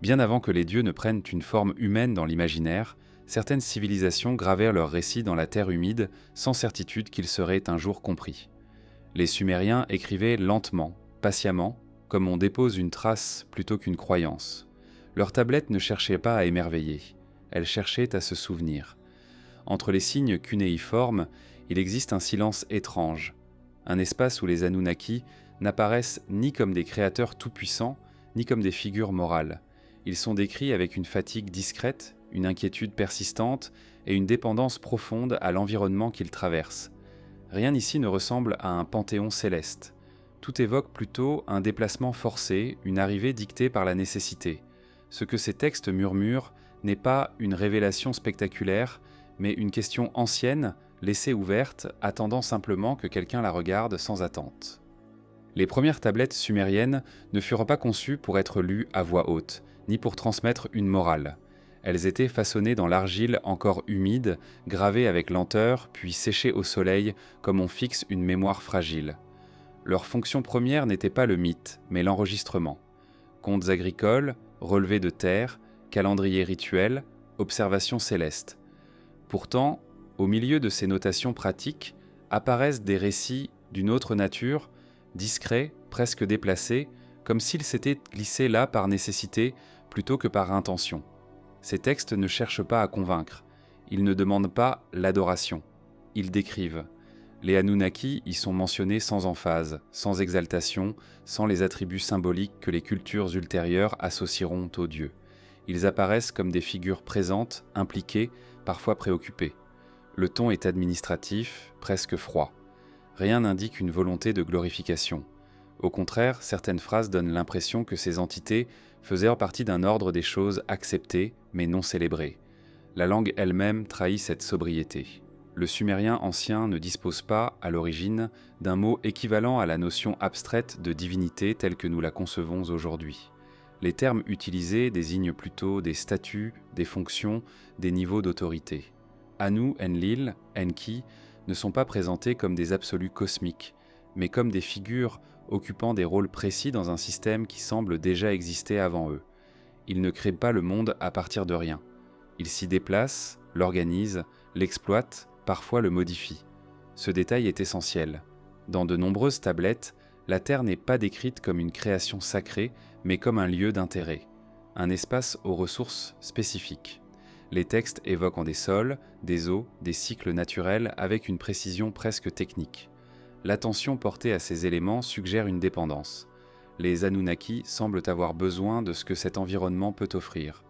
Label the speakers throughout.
Speaker 1: Bien avant que les dieux ne prennent une forme humaine dans l'imaginaire, certaines civilisations gravèrent leurs récits dans la terre humide sans certitude qu'ils seraient un jour compris. Les Sumériens écrivaient lentement, patiemment, comme on dépose une trace plutôt qu'une croyance. Leurs tablettes ne cherchaient pas à émerveiller, elles cherchaient à se souvenir. Entre les signes cunéiformes, il existe un silence étrange, un espace où les Anunnaki n'apparaissent ni comme des créateurs tout-puissants, ni comme des figures morales. Ils sont décrits avec une fatigue discrète, une inquiétude persistante et une dépendance profonde à l'environnement qu'ils traversent. Rien ici ne ressemble à un panthéon céleste. Tout évoque plutôt un déplacement forcé, une arrivée dictée par la nécessité. Ce que ces textes murmurent n'est pas une révélation spectaculaire, mais une question ancienne, laissée ouverte, attendant simplement que quelqu'un la regarde sans attente. Les premières tablettes sumériennes ne furent pas conçues pour être lues à voix haute, ni pour transmettre une morale. Elles étaient façonnées dans l'argile encore humide, gravées avec lenteur, puis séchées au soleil comme on fixe une mémoire fragile. Leur fonction première n'était pas le mythe, mais l'enregistrement. Contes agricoles, relevés de terre, calendriers rituels, observations célestes. Pourtant, au milieu de ces notations pratiques, apparaissent des récits d'une autre nature, discrets, presque déplacés, comme s'ils s'étaient glissés là par nécessité plutôt que par intention. Ces textes ne cherchent pas à convaincre, ils ne demandent pas l'adoration, ils décrivent. Les Anunnaki y sont mentionnés sans emphase, sans exaltation, sans les attributs symboliques que les cultures ultérieures associeront aux dieux. Ils apparaissent comme des figures présentes, impliquées, parfois préoccupées. Le ton est administratif, presque froid. Rien n'indique une volonté de glorification. Au contraire, certaines phrases donnent l'impression que ces entités faisaient partie d'un ordre des choses acceptées, mais non célébrées. La langue elle-même trahit cette sobriété. Le sumérien ancien ne dispose pas, à l'origine, d'un mot équivalent à la notion abstraite de divinité telle que nous la concevons aujourd'hui. Les termes utilisés désignent plutôt des statuts, des fonctions, des niveaux d'autorité. Anu, Enlil, Enki ne sont pas présentés comme des absolus cosmiques, mais comme des figures occupant des rôles précis dans un système qui semble déjà exister avant eux. Ils ne créent pas le monde à partir de rien. Ils s'y déplacent, l'organisent, l'exploitent, parfois le modifient. Ce détail est essentiel. Dans de nombreuses tablettes, la Terre n'est pas décrite comme une création sacrée, mais comme un lieu d'intérêt, un espace aux ressources spécifiques. Les textes évoquent des sols, des eaux, des cycles naturels avec une précision presque technique. L'attention portée à ces éléments suggère une dépendance. Les Anunnaki semblent avoir besoin de ce que cet environnement peut offrir.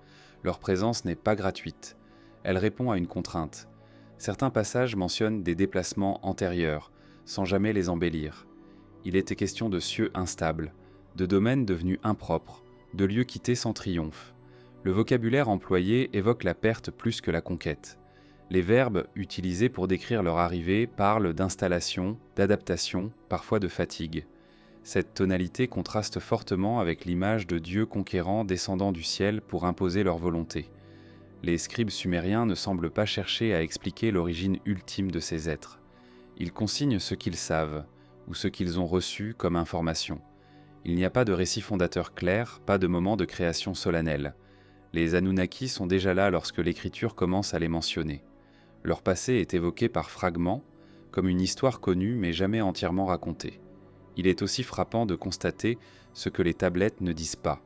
Speaker 1: Leur présence n'est pas gratuite. Elle répond à une contrainte. Certains passages mentionnent des déplacements antérieurs, sans jamais les embellir. Il était question de cieux instables, de domaines devenus impropres, de lieux quittés sans triomphe. Le vocabulaire employé évoque la perte plus que la conquête. Les verbes utilisés pour décrire leur arrivée parlent d'installation, d'adaptation, parfois de fatigue. Cette tonalité contraste fortement avec l'image de dieux conquérants descendant du ciel pour imposer leur volonté. Les scribes sumériens ne semblent pas chercher à expliquer l'origine ultime de ces êtres. Ils consignent ce qu'ils savent, ou ce qu'ils ont reçu comme information. Il n'y a pas de récit fondateur clair, pas de moment de création solennelle. Les Anunnaki sont déjà là lorsque l'écriture commence à les mentionner. Leur passé est évoqué par fragments, comme une histoire connue mais jamais entièrement racontée. Il est aussi frappant de constater ce que les tablettes ne disent pas.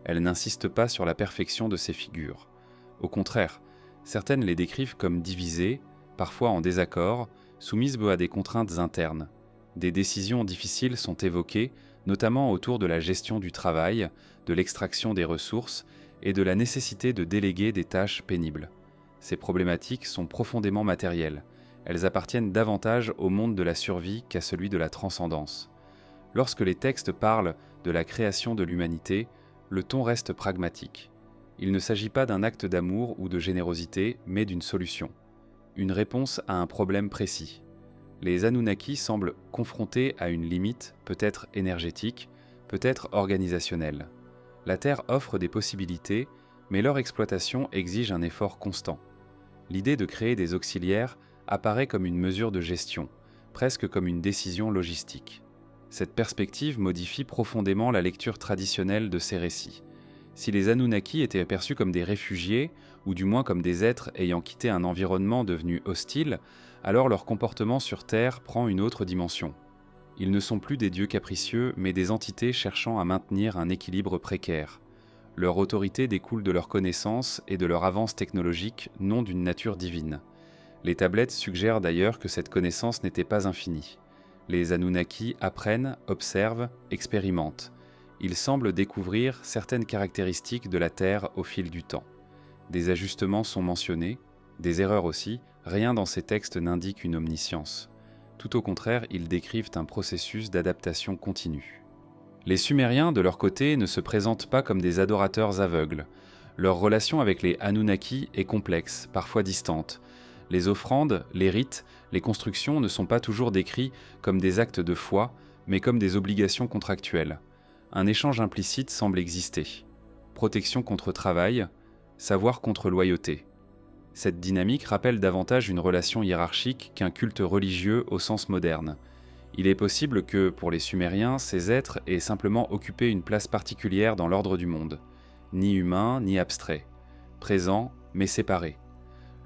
Speaker 1: Elles n'insistent pas sur la perfection de ces figures. Au contraire, certaines les décrivent comme divisées, parfois en désaccord, soumises à des contraintes internes. Des décisions difficiles sont évoquées, notamment autour de la gestion du travail, de l'extraction des ressources et de la nécessité de déléguer des tâches pénibles. Ces problématiques sont profondément matérielles. Elles appartiennent davantage au monde de la survie qu'à celui de la transcendance. Lorsque les textes parlent de la création de l'humanité, le ton reste pragmatique. Il ne s'agit pas d'un acte d'amour ou de générosité, mais d'une solution. Une réponse à un problème précis. Les Anunnaki semblent confrontés à une limite, peut-être énergétique, peut-être organisationnelle. La Terre offre des possibilités, mais leur exploitation exige un effort constant. L'idée de créer des auxiliaires apparaît comme une mesure de gestion, presque comme une décision logistique. Cette perspective modifie profondément la lecture traditionnelle de ces récits. Si les Anunnaki étaient perçus comme des réfugiés, ou du moins comme des êtres ayant quitté un environnement devenu hostile, alors leur comportement sur Terre prend une autre dimension. Ils ne sont plus des dieux capricieux, mais des entités cherchant à maintenir un équilibre précaire. Leur autorité découle de leur connaissance et de leur avance technologique, non d'une nature divine. Les tablettes suggèrent d'ailleurs que cette connaissance n'était pas infinie. Les Anunnaki apprennent, observent, expérimentent. Ils semblent découvrir certaines caractéristiques de la Terre au fil du temps. Des ajustements sont mentionnés, des erreurs aussi, rien dans ces textes n'indique une omniscience. Tout au contraire, ils décrivent un processus d'adaptation continue. Les Sumériens, de leur côté, ne se présentent pas comme des adorateurs aveugles. Leur relation avec les Anunnaki est complexe, parfois distante. Les offrandes, les rites, les constructions ne sont pas toujours décrits comme des actes de foi, mais comme des obligations contractuelles. Un échange implicite semble exister. Protection contre travail, savoir contre loyauté. Cette dynamique rappelle davantage une relation hiérarchique qu'un culte religieux au sens moderne. Il est possible que, pour les Sumériens, ces êtres aient simplement occupé une place particulière dans l'ordre du monde, ni humain ni abstrait, présent mais séparé.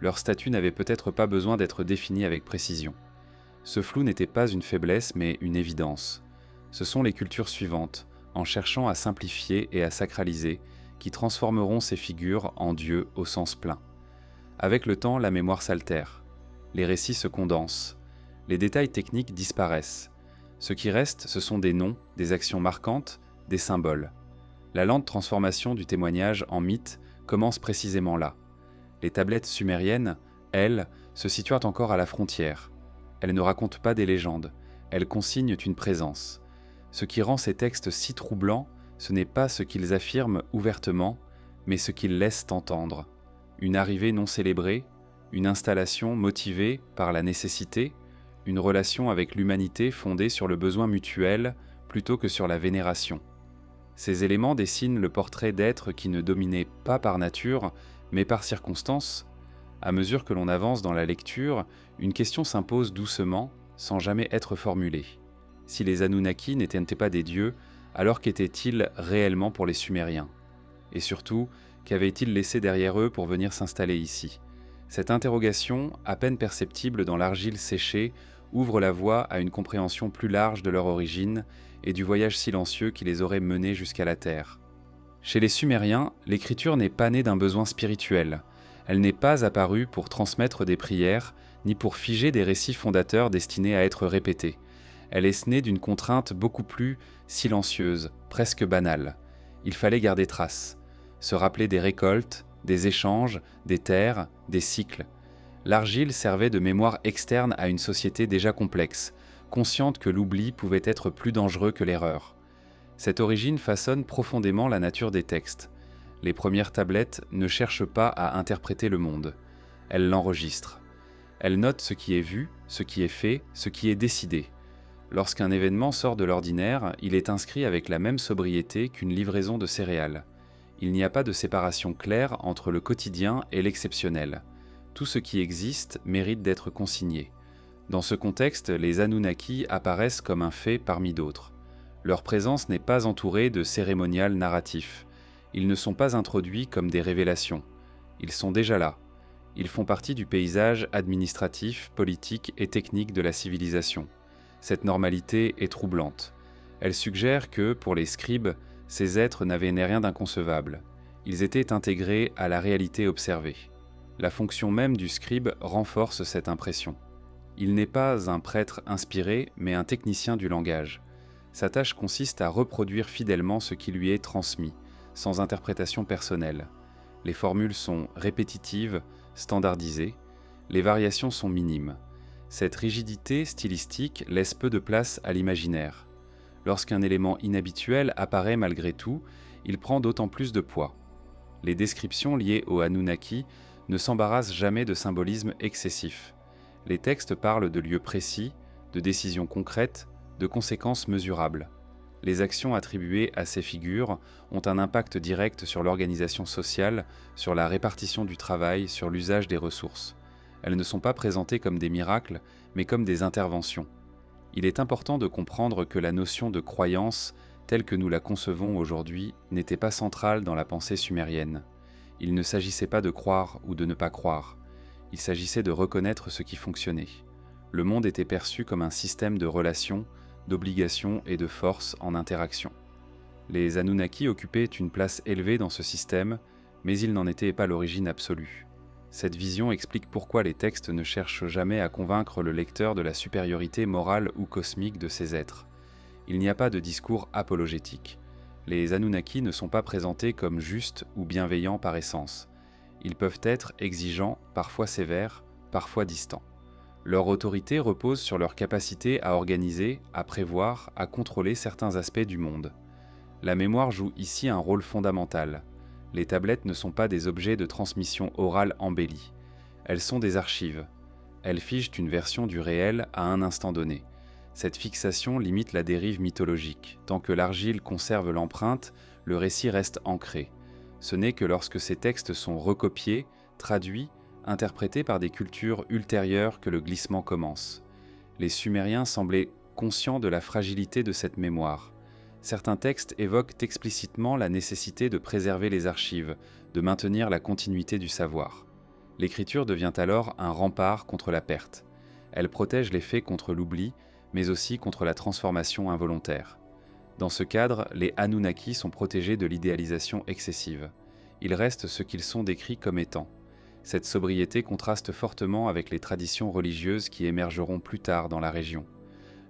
Speaker 1: Leur statut n'avait peut-être pas besoin d'être défini avec précision. Ce flou n'était pas une faiblesse mais une évidence. Ce sont les cultures suivantes, en cherchant à simplifier et à sacraliser, qui transformeront ces figures en dieux au sens plein. Avec le temps, la mémoire s'altère. Les récits se condensent. Les détails techniques disparaissent. Ce qui reste, ce sont des noms, des actions marquantes, des symboles. La lente transformation du témoignage en mythe commence précisément là. Les tablettes sumériennes, elles, se situent encore à la frontière. Elles ne racontent pas des légendes, elles consignent une présence. Ce qui rend ces textes si troublants, ce n'est pas ce qu'ils affirment ouvertement, mais ce qu'ils laissent entendre. Une arrivée non célébrée, une installation motivée par la nécessité, une relation avec l'humanité fondée sur le besoin mutuel plutôt que sur la vénération. Ces éléments dessinent le portrait d'êtres qui ne dominaient pas par nature, mais par circonstance. À mesure que l'on avance dans la lecture, une question s'impose doucement, sans jamais être formulée. Si les Anunnaki n'étaient pas des dieux, alors qu'étaient-ils réellement pour les Sumériens? Et surtout, qu'avaient-ils laissé derrière eux pour venir s'installer ici? Cette interrogation, à peine perceptible dans l'argile séchée, ouvre la voie à une compréhension plus large de leur origine et du voyage silencieux qui les aurait menés jusqu'à la Terre. Chez les Sumériens, l'écriture n'est pas née d'un besoin spirituel. Elle n'est pas apparue pour transmettre des prières, ni pour figer des récits fondateurs destinés à être répétés. Elle est née d'une contrainte beaucoup plus silencieuse, presque banale. Il fallait garder trace, se rappeler des récoltes, des échanges, des terres, des cycles. L'argile servait de mémoire externe à une société déjà complexe, consciente que l'oubli pouvait être plus dangereux que l'erreur. Cette origine façonne profondément la nature des textes. Les premières tablettes ne cherchent pas à interpréter le monde. Elles l'enregistrent. Elles notent ce qui est vu, ce qui est fait, ce qui est décidé. Lorsqu'un événement sort de l'ordinaire, il est inscrit avec la même sobriété qu'une livraison de céréales. Il n'y a pas de séparation claire entre le quotidien et l'exceptionnel. Tout ce qui existe mérite d'être consigné. Dans ce contexte, les Anunnaki apparaissent comme un fait parmi d'autres. Leur présence n'est pas entourée de cérémonial narratif. Ils ne sont pas introduits comme des révélations. Ils sont déjà là. Ils font partie du paysage administratif, politique et technique de la civilisation. Cette normalité est troublante. Elle suggère que, pour les scribes, ces êtres n'avaient rien d'inconcevable. Ils étaient intégrés à la réalité observée. La fonction même du scribe renforce cette impression. Il n'est pas un prêtre inspiré, mais un technicien du langage. Sa tâche consiste à reproduire fidèlement ce qui lui est transmis, sans interprétation personnelle. Les formules sont répétitives, standardisées, les variations sont minimes. Cette rigidité stylistique laisse peu de place à l'imaginaire. Lorsqu'un élément inhabituel apparaît malgré tout, il prend d'autant plus de poids. Les descriptions liées aux Anunnaki ne s'embarrassent jamais de symbolisme excessif. Les textes parlent de lieux précis, de décisions concrètes, de conséquences mesurables. Les actions attribuées à ces figures ont un impact direct sur l'organisation sociale, sur la répartition du travail, sur l'usage des ressources. Elles ne sont pas présentées comme des miracles, mais comme des interventions. Il est important de comprendre que la notion de croyance telle que nous la concevons aujourd'hui, n'était pas centrale dans la pensée sumérienne. Il ne s'agissait pas de croire ou de ne pas croire. Il s'agissait de reconnaître ce qui fonctionnait. Le monde était perçu comme un système de relations, d'obligations et de forces en interaction. Les Anunnaki occupaient une place élevée dans ce système, mais ils n'en étaient pas l'origine absolue. Cette vision explique pourquoi les textes ne cherchent jamais à convaincre le lecteur de la supériorité morale ou cosmique de ces êtres. Il n'y a pas de discours apologétique. Les Anunnaki ne sont pas présentés comme justes ou bienveillants par essence. Ils peuvent être exigeants, parfois sévères, parfois distants. Leur autorité repose sur leur capacité à organiser, à prévoir, à contrôler certains aspects du monde. La mémoire joue ici un rôle fondamental. Les tablettes ne sont pas des objets de transmission orale embellis. Elles sont des archives. Elles figent une version du réel à un instant donné. Cette fixation limite la dérive mythologique. Tant que l'argile conserve l'empreinte, le récit reste ancré. Ce n'est que lorsque ces textes sont recopiés, traduits, interprétés par des cultures ultérieures que le glissement commence. Les Sumériens semblaient conscients de la fragilité de cette mémoire. Certains textes évoquent explicitement la nécessité de préserver les archives, de maintenir la continuité du savoir. L'écriture devient alors un rempart contre la perte. Elle protège les faits contre l'oubli, mais aussi contre la transformation involontaire. Dans ce cadre, les Anunnaki sont protégés de l'idéalisation excessive. Ils restent ce qu'ils sont décrits comme étant. Cette sobriété contraste fortement avec les traditions religieuses qui émergeront plus tard dans la région.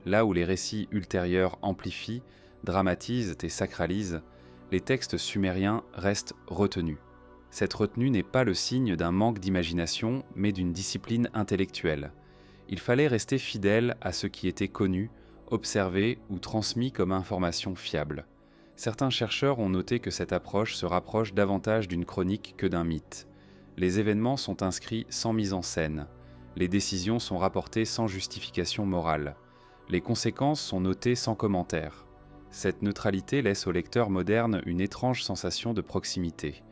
Speaker 1: Là où les récits ultérieurs amplifient, dramatisent et sacralisent, les textes sumériens restent retenus. Cette retenue n'est pas le signe d'un manque d'imagination, mais d'une discipline intellectuelle. Il fallait rester fidèle à ce qui était connu, observé ou transmis comme information fiable. Certains chercheurs ont noté que cette approche se rapproche davantage d'une chronique que d'un mythe. Les événements sont inscrits sans mise en scène. Les décisions sont rapportées sans justification morale. Les conséquences sont notées sans commentaire. Cette neutralité laisse au lecteur moderne une étrange sensation de proximité.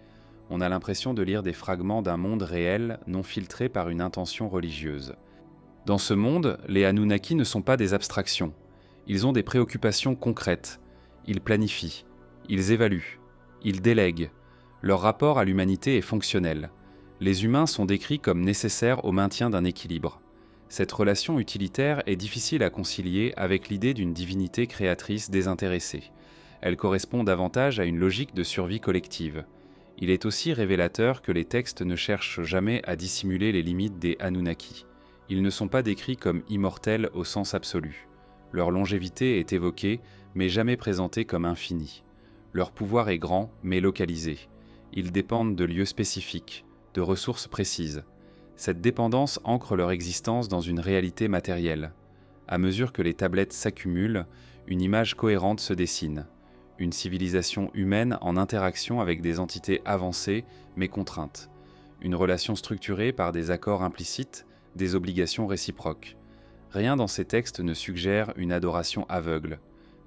Speaker 1: On a l'impression de lire des fragments d'un monde réel non filtré par une intention religieuse. Dans ce monde, les Anunnaki ne sont pas des abstractions. Ils ont des préoccupations concrètes. Ils planifient, ils évaluent, ils délèguent. Leur rapport à l'humanité est fonctionnel. Les humains sont décrits comme nécessaires au maintien d'un équilibre. Cette relation utilitaire est difficile à concilier avec l'idée d'une divinité créatrice désintéressée. Elle correspond davantage à une logique de survie collective. Il est aussi révélateur que les textes ne cherchent jamais à dissimuler les limites des Anunnaki. Ils ne sont pas décrits comme immortels au sens absolu. Leur longévité est évoquée, mais jamais présentée comme infinie. Leur pouvoir est grand, mais localisé. Ils dépendent de lieux spécifiques, de ressources précises. Cette dépendance ancre leur existence dans une réalité matérielle. À mesure que les tablettes s'accumulent, une image cohérente se dessine. Une civilisation humaine en interaction avec des entités avancées, mais contraintes. Une relation structurée par des accords implicites, des obligations réciproques. Rien dans ces textes ne suggère une adoration aveugle.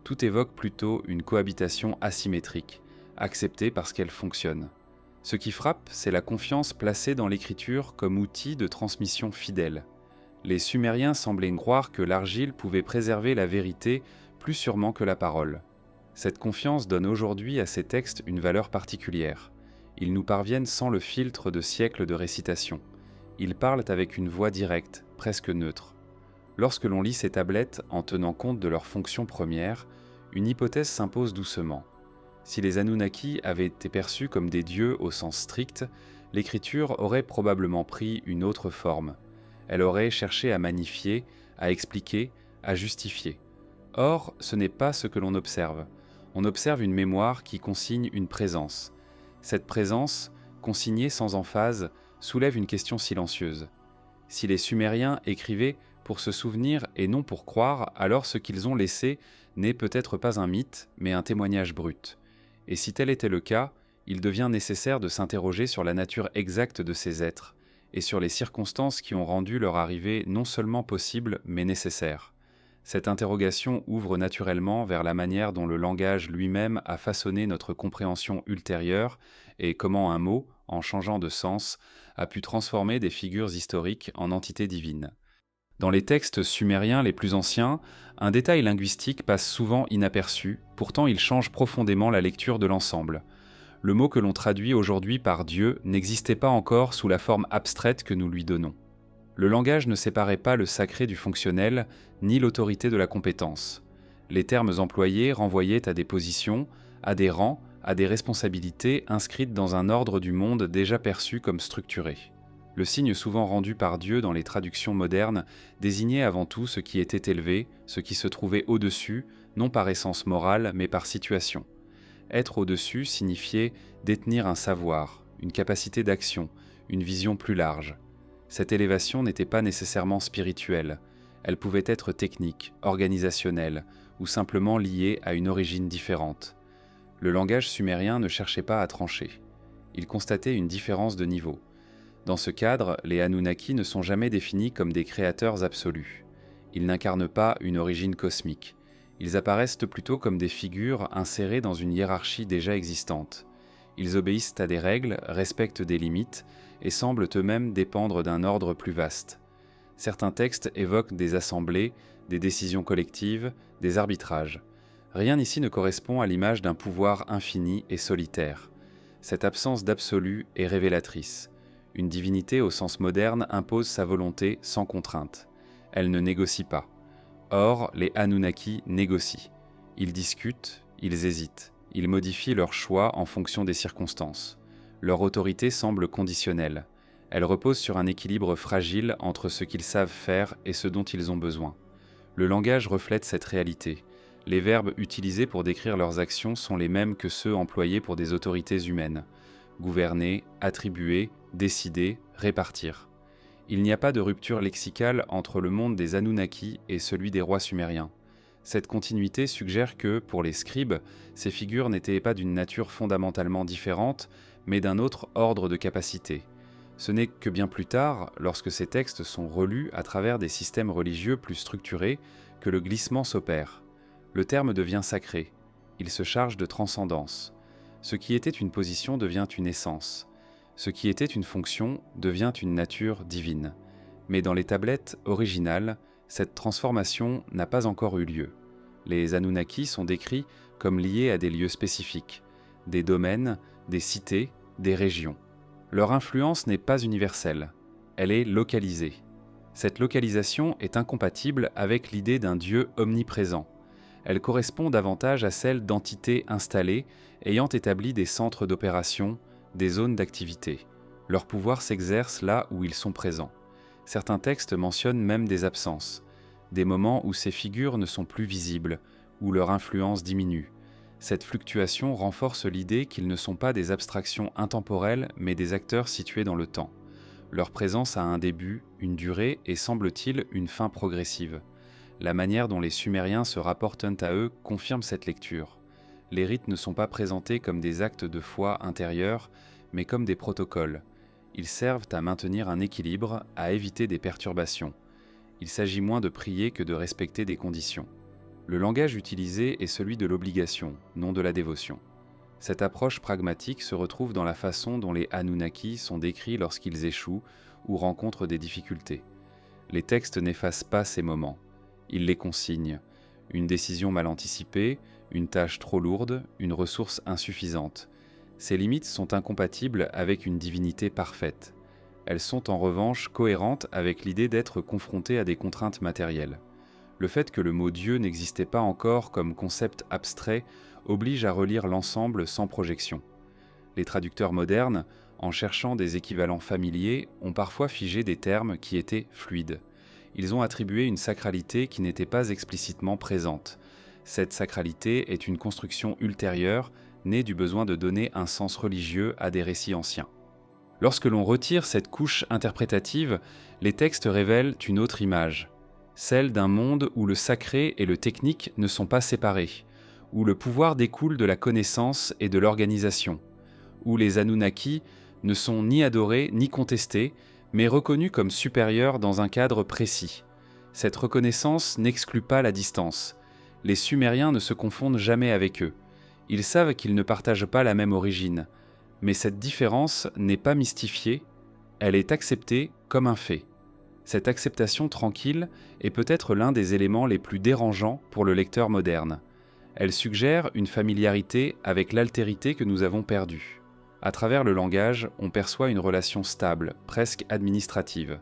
Speaker 1: Tout évoque plutôt une cohabitation asymétrique, acceptée parce qu'elle fonctionne. Ce qui frappe, c'est la confiance placée dans l'écriture comme outil de transmission fidèle. Les Sumériens semblaient croire que l'argile pouvait préserver la vérité plus sûrement que la parole. Cette confiance donne aujourd'hui à ces textes une valeur particulière. Ils nous parviennent sans le filtre de siècles de récitation. Ils parlent avec une voix directe, presque neutre. Lorsque l'on lit ces tablettes en tenant compte de leur fonction première, une hypothèse s'impose doucement. Si les Anunnaki avaient été perçus comme des dieux au sens strict, l'écriture aurait probablement pris une autre forme. Elle aurait cherché à magnifier, à expliquer, à justifier. Or, ce n'est pas ce que l'on observe. On observe une mémoire qui consigne une présence. Cette présence, consignée sans emphase, soulève une question silencieuse. Si les Sumériens écrivaient pour se souvenir et non pour croire, alors ce qu'ils ont laissé n'est peut-être pas un mythe, mais un témoignage brut. Et si tel était le cas, il devient nécessaire de s'interroger sur la nature exacte de ces êtres, et sur les circonstances qui ont rendu leur arrivée non seulement possible, mais nécessaire. Cette interrogation ouvre naturellement vers la manière dont le langage lui-même a façonné notre compréhension ultérieure, et comment un mot, en changeant de sens, a pu transformer des figures historiques en entités divines. Dans les textes sumériens les plus anciens, un détail linguistique passe souvent inaperçu, pourtant il change profondément la lecture de l'ensemble. Le mot que l'on traduit aujourd'hui par Dieu n'existait pas encore sous la forme abstraite que nous lui donnons. Le langage ne séparait pas le sacré du fonctionnel, ni l'autorité de la compétence. Les termes employés renvoyaient à des positions, à des rangs, à des responsabilités inscrites dans un ordre du monde déjà perçu comme structuré. Le signe souvent rendu par Dieu dans les traductions modernes désignait avant tout ce qui était élevé, ce qui se trouvait au-dessus, non par essence morale, mais par situation. Être au-dessus signifiait détenir un savoir, une capacité d'action, une vision plus large. Cette élévation n'était pas nécessairement spirituelle, elle pouvait être technique, organisationnelle, ou simplement liée à une origine différente. Le langage sumérien ne cherchait pas à trancher. Il constatait une différence de niveau. Dans ce cadre, les Anunnaki ne sont jamais définis comme des créateurs absolus. Ils n'incarnent pas une origine cosmique. Ils apparaissent plutôt comme des figures insérées dans une hiérarchie déjà existante. Ils obéissent à des règles, respectent des limites et semblent eux-mêmes dépendre d'un ordre plus vaste. Certains textes évoquent des assemblées, des décisions collectives, des arbitrages. Rien ici ne correspond à l'image d'un pouvoir infini et solitaire. Cette absence d'absolu est révélatrice. Une divinité au sens moderne impose sa volonté sans contrainte. Elle ne négocie pas. Or, les Anunnaki négocient. Ils discutent, ils hésitent. Ils modifient leurs choix en fonction des circonstances. Leur autorité semble conditionnelle. Elle repose sur un équilibre fragile entre ce qu'ils savent faire et ce dont ils ont besoin. Le langage reflète cette réalité. Les verbes utilisés pour décrire leurs actions sont les mêmes que ceux employés pour des autorités humaines. Gouverner, attribuer, décider, répartir. Il n'y a pas de rupture lexicale entre le monde des Anunnaki et celui des rois sumériens. Cette continuité suggère que, pour les scribes, ces figures n'étaient pas d'une nature fondamentalement différente, mais d'un autre ordre de capacité. Ce n'est que bien plus tard, lorsque ces textes sont relus à travers des systèmes religieux plus structurés, que le glissement s'opère. Le terme devient sacré. Il se charge de transcendance. Ce qui était une position devient une essence. Ce qui était une fonction devient une nature divine. Mais dans les tablettes originales, cette transformation n'a pas encore eu lieu. Les Anunnaki sont décrits comme liés à des lieux spécifiques, des domaines, des cités, des régions. Leur influence n'est pas universelle, elle est localisée. Cette localisation est incompatible avec l'idée d'un Dieu omniprésent. Elle correspond davantage à celle d'entités installées ayant établi des centres d'opération, des zones d'activité. Leur pouvoir s'exerce là où ils sont présents. Certains textes mentionnent même des absences, des moments où ces figures ne sont plus visibles, où leur influence diminue. Cette fluctuation renforce l'idée qu'ils ne sont pas des abstractions intemporelles, mais des acteurs situés dans le temps. Leur présence a un début, une durée et semble-t-il une fin progressive. La manière dont les Sumériens se rapportent à eux confirme cette lecture. Les rites ne sont pas présentés comme des actes de foi intérieurs, mais comme des protocoles. Ils servent à maintenir un équilibre, à éviter des perturbations. Il s'agit moins de prier que de respecter des conditions. Le langage utilisé est celui de l'obligation, non de la dévotion. Cette approche pragmatique se retrouve dans la façon dont les Anunnaki sont décrits lorsqu'ils échouent ou rencontrent des difficultés. Les textes n'effacent pas ces moments. Ils les consignent. Une décision mal anticipée, une tâche trop lourde, une ressource insuffisante. Ces limites sont incompatibles avec une divinité parfaite. Elles sont en revanche cohérentes avec l'idée d'être confronté à des contraintes matérielles. Le fait que le mot Dieu n'existait pas encore comme concept abstrait oblige à relire l'ensemble sans projection. Les traducteurs modernes, en cherchant des équivalents familiers, ont parfois figé des termes qui étaient fluides. Ils ont attribué une sacralité qui n'était pas explicitement présente. Cette sacralité est une construction ultérieure, née du besoin de donner un sens religieux à des récits anciens. Lorsque l'on retire cette couche interprétative, les textes révèlent une autre image, celle d'un monde où le sacré et le technique ne sont pas séparés, où le pouvoir découle de la connaissance et de l'organisation, où les Anunnaki ne sont ni adorés ni contestés, mais reconnus comme supérieurs dans un cadre précis. Cette reconnaissance n'exclut pas la distance. Les Sumériens ne se confondent jamais avec eux. Ils savent qu'ils ne partagent pas la même origine, mais cette différence n'est pas mystifiée, elle est acceptée comme un fait. Cette acceptation tranquille est peut-être l'un des éléments les plus dérangeants pour le lecteur moderne. Elle suggère une familiarité avec l'altérité que nous avons perdue. À travers le langage, on perçoit une relation stable, presque administrative.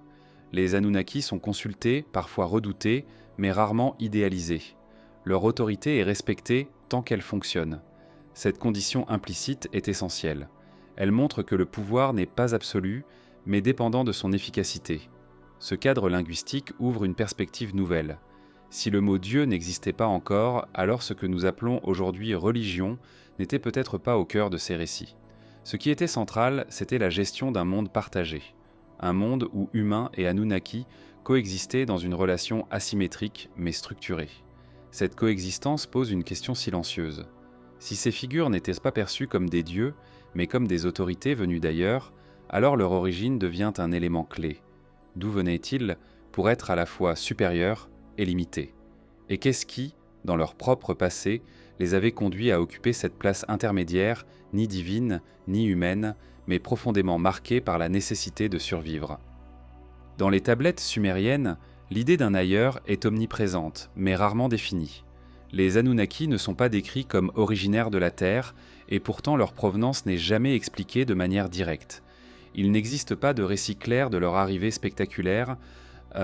Speaker 1: Les Anunnaki sont consultés, parfois redoutés, mais rarement idéalisés. Leur autorité est respectée tant qu'elle fonctionne. Cette condition implicite est essentielle. Elle montre que le pouvoir n'est pas absolu, mais dépendant de son efficacité. Ce cadre linguistique ouvre une perspective nouvelle. Si le mot Dieu n'existait pas encore, alors ce que nous appelons aujourd'hui religion n'était peut-être pas au cœur de ces récits. Ce qui était central, c'était la gestion d'un monde partagé. Un monde où humains et Anunnaki coexistaient dans une relation asymétrique mais structurée. Cette coexistence pose une question silencieuse. Si ces figures n'étaient pas perçues comme des dieux, mais comme des autorités venues d'ailleurs, alors leur origine devient un élément clé. D'où venaient-ils pour être à la fois supérieurs et limités? Et qu'est-ce qui, dans leur propre passé, les avait conduits à occuper cette place intermédiaire, ni divine, ni humaine, mais profondément marquée par la nécessité de survivre? Dans les tablettes sumériennes, l'idée d'un ailleurs est omniprésente, mais rarement définie. Les Anunnaki ne sont pas décrits comme originaires de la Terre, et pourtant leur provenance n'est jamais expliquée de manière directe. Il n'existe pas de récit clair de leur arrivée spectaculaire, pas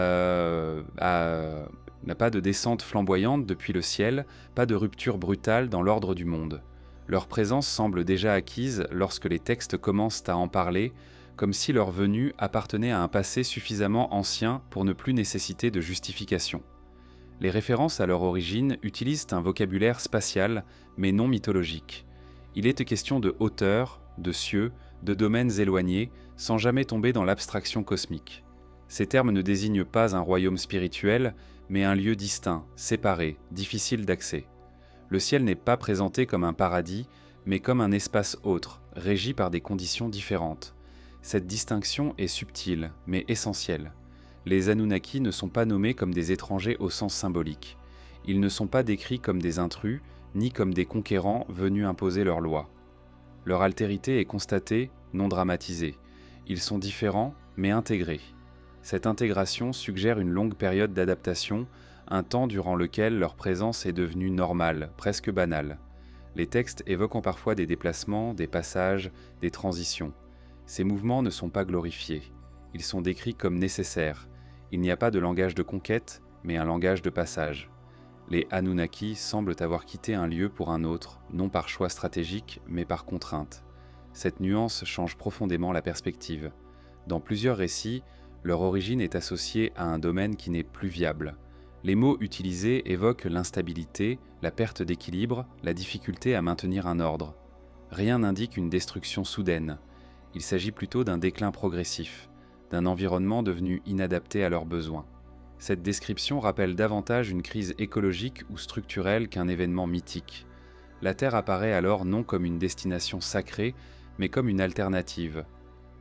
Speaker 1: de descente flamboyante depuis le ciel, pas de rupture brutale dans l'ordre du monde. Leur présence semble déjà acquise lorsque les textes commencent à en parler, comme si leur venue appartenait à un passé suffisamment ancien pour ne plus nécessiter de justification. Les références à leur origine utilisent un vocabulaire spatial, mais non mythologique. Il est question de hauteur, de cieux, de domaines éloignés, sans jamais tomber dans l'abstraction cosmique. Ces termes ne désignent pas un royaume spirituel, mais un lieu distinct, séparé, difficile d'accès. Le ciel n'est pas présenté comme un paradis, mais comme un espace autre, régi par des conditions différentes. Cette distinction est subtile, mais essentielle. Les Anunnaki ne sont pas nommés comme des étrangers au sens symbolique. Ils ne sont pas décrits comme des intrus, ni comme des conquérants venus imposer leurs lois. Leur altérité est constatée, non dramatisée. Ils sont différents, mais intégrés. Cette intégration suggère une longue période d'adaptation, un temps durant lequel leur présence est devenue normale, presque banale. Les textes évoquant parfois des déplacements, des passages, des transitions. Ces mouvements ne sont pas glorifiés. Ils sont décrits comme nécessaires. Il n'y a pas de langage de conquête, mais un langage de passage. Les Anunnaki semblent avoir quitté un lieu pour un autre, non par choix stratégique, mais par contrainte. Cette nuance change profondément la perspective. Dans plusieurs récits, leur origine est associée à un domaine qui n'est plus viable. Les mots utilisés évoquent l'instabilité, la perte d'équilibre, la difficulté à maintenir un ordre. Rien n'indique une destruction soudaine. Il s'agit plutôt d'un déclin progressif, d'un environnement devenu inadapté à leurs besoins. Cette description rappelle davantage une crise écologique ou structurelle qu'un événement mythique. La Terre apparaît alors non comme une destination sacrée, mais comme une alternative,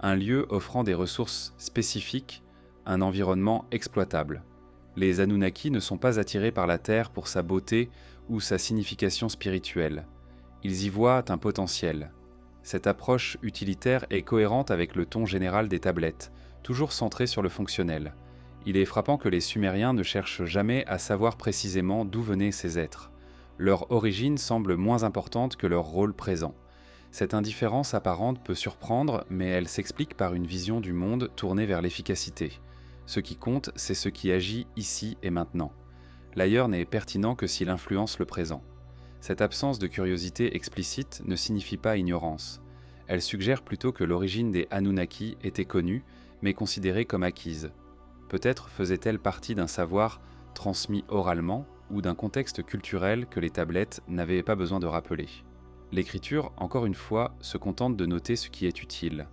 Speaker 1: un lieu offrant des ressources spécifiques, un environnement exploitable. Les Anunnaki ne sont pas attirés par la Terre pour sa beauté ou sa signification spirituelle. Ils y voient un potentiel. Cette approche utilitaire est cohérente avec le ton général des tablettes, toujours centré sur le fonctionnel. Il est frappant que les Sumériens ne cherchent jamais à savoir précisément d'où venaient ces êtres. Leur origine semble moins importante que leur rôle présent. Cette indifférence apparente peut surprendre, mais elle s'explique par une vision du monde tournée vers l'efficacité. Ce qui compte, c'est ce qui agit ici et maintenant. L'ailleurs n'est pertinent que s'il influence le présent. Cette absence de curiosité explicite ne signifie pas ignorance. Elle suggère plutôt que l'origine des Anunnaki était connue, mais considérée comme acquise. Peut-être faisait-elle partie d'un savoir transmis oralement ou d'un contexte culturel que les tablettes n'avaient pas besoin de rappeler. L'écriture, encore une fois, se contente de noter ce qui est utile.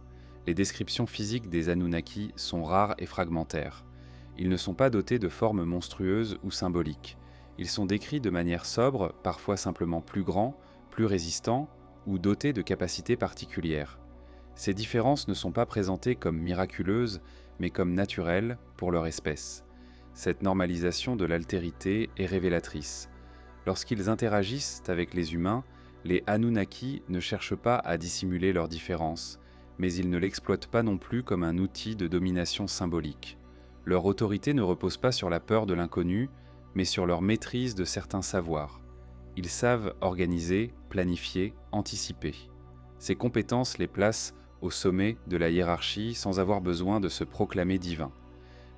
Speaker 1: Les descriptions physiques des Anunnaki sont rares et fragmentaires. Ils ne sont pas dotés de formes monstrueuses ou symboliques. Ils sont décrits de manière sobre, parfois simplement plus grands, plus résistants ou dotés de capacités particulières. Ces différences ne sont pas présentées comme miraculeuses, mais comme naturelles pour leur espèce. Cette normalisation de l'altérité est révélatrice. Lorsqu'ils interagissent avec les humains, les Anunnaki ne cherchent pas à dissimuler leurs différences, mais ils ne l'exploitent pas non plus comme un outil de domination symbolique. Leur autorité ne repose pas sur la peur de l'inconnu, mais sur leur maîtrise de certains savoirs. Ils savent organiser, planifier, anticiper. Ces compétences les placent au sommet de la hiérarchie sans avoir besoin de se proclamer divins.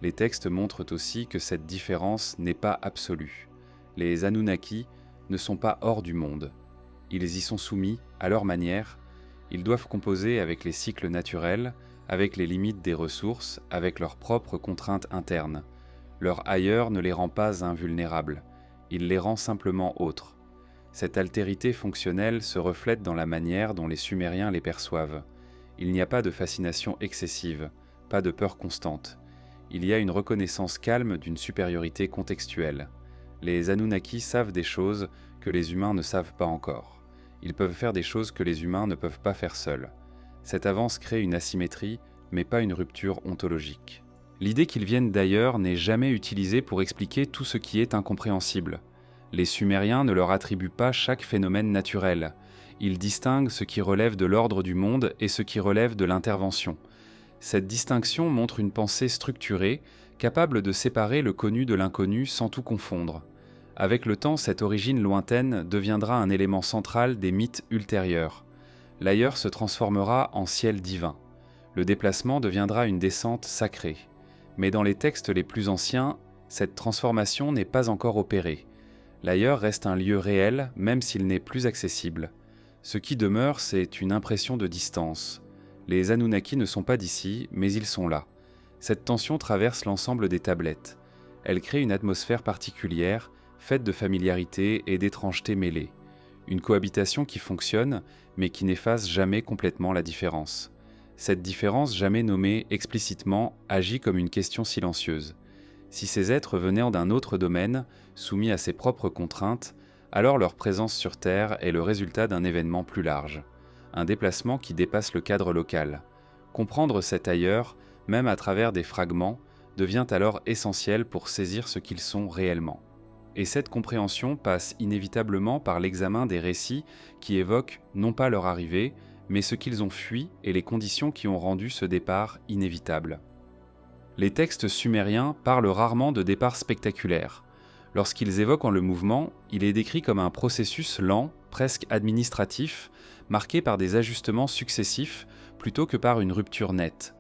Speaker 1: Les textes montrent aussi que cette différence n'est pas absolue. Les Anunnaki ne sont pas hors du monde. Ils y sont soumis à leur manière. Ils doivent composer avec les cycles naturels, avec les limites des ressources, avec leurs propres contraintes internes. Leur ailleurs ne les rend pas invulnérables, il les rend simplement autres. Cette altérité fonctionnelle se reflète dans la manière dont les Sumériens les perçoivent. Il n'y a pas de fascination excessive, pas de peur constante. Il y a une reconnaissance calme d'une supériorité contextuelle. Les Anunnaki savent des choses que les humains ne savent pas encore. Ils peuvent faire des choses que les humains ne peuvent pas faire seuls. Cette avance crée une asymétrie, mais pas une rupture ontologique. L'idée qu'ils viennent d'ailleurs n'est jamais utilisée pour expliquer tout ce qui est incompréhensible. Les Sumériens ne leur attribuent pas chaque phénomène naturel. Ils distinguent ce qui relève de l'ordre du monde et ce qui relève de l'intervention. Cette distinction montre une pensée structurée, capable de séparer le connu de l'inconnu sans tout confondre. Avec le temps, cette origine lointaine deviendra un élément central des mythes ultérieurs. L'ailleurs se transformera en ciel divin. Le déplacement deviendra une descente sacrée. Mais dans les textes les plus anciens, cette transformation n'est pas encore opérée. L'ailleurs reste un lieu réel, même s'il n'est plus accessible. Ce qui demeure, c'est une impression de distance. Les Anunnaki ne sont pas d'ici, mais ils sont là. Cette tension traverse l'ensemble des tablettes. Elle crée une atmosphère particulière, faite de familiarité et d'étrangeté mêlées. Une cohabitation qui fonctionne, mais qui n'efface jamais complètement la différence. Cette différence, jamais nommée explicitement, agit comme une question silencieuse. Si ces êtres venaient d'un autre domaine, soumis à ses propres contraintes, alors leur présence sur Terre est le résultat d'un événement plus large, un déplacement qui dépasse le cadre local. Comprendre cet ailleurs, même à travers des fragments, devient alors essentiel pour saisir ce qu'ils sont réellement. Et cette compréhension passe inévitablement par l'examen des récits qui évoquent non pas leur arrivée, mais ce qu'ils ont fui et les conditions qui ont rendu ce départ inévitable. Les textes sumériens parlent rarement de départ spectaculaire. Lorsqu'ils évoquent le mouvement, il est décrit comme un processus lent, presque administratif, marqué par des ajustements successifs plutôt que par une rupture nette.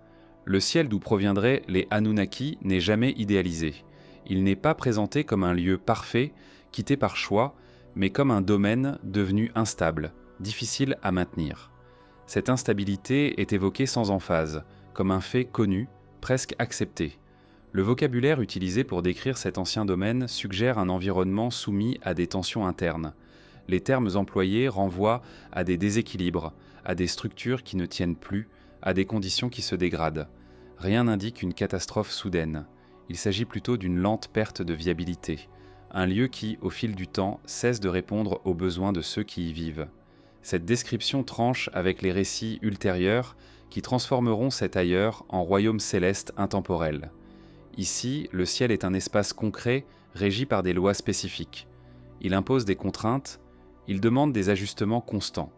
Speaker 1: Le ciel d'où proviendraient les Anunnaki n'est jamais idéalisé. Il n'est pas présenté comme un lieu parfait, quitté par choix, mais comme un domaine devenu instable, difficile à maintenir. Cette instabilité est évoquée sans emphase, comme un fait connu, presque accepté. Le vocabulaire utilisé pour décrire cet ancien domaine suggère un environnement soumis à des tensions internes. Les termes employés renvoient à des déséquilibres, à des structures qui ne tiennent plus, à des conditions qui se dégradent. Rien n'indique une catastrophe soudaine. Il s'agit plutôt d'une lente perte de viabilité, un lieu qui, au fil du temps, cesse de répondre aux besoins de ceux qui y vivent. Cette description tranche avec les récits ultérieurs qui transformeront cet ailleurs en royaume céleste intemporel. Ici, le ciel est un espace concret régi par des lois spécifiques. Il impose des contraintes, il demande des ajustements constants.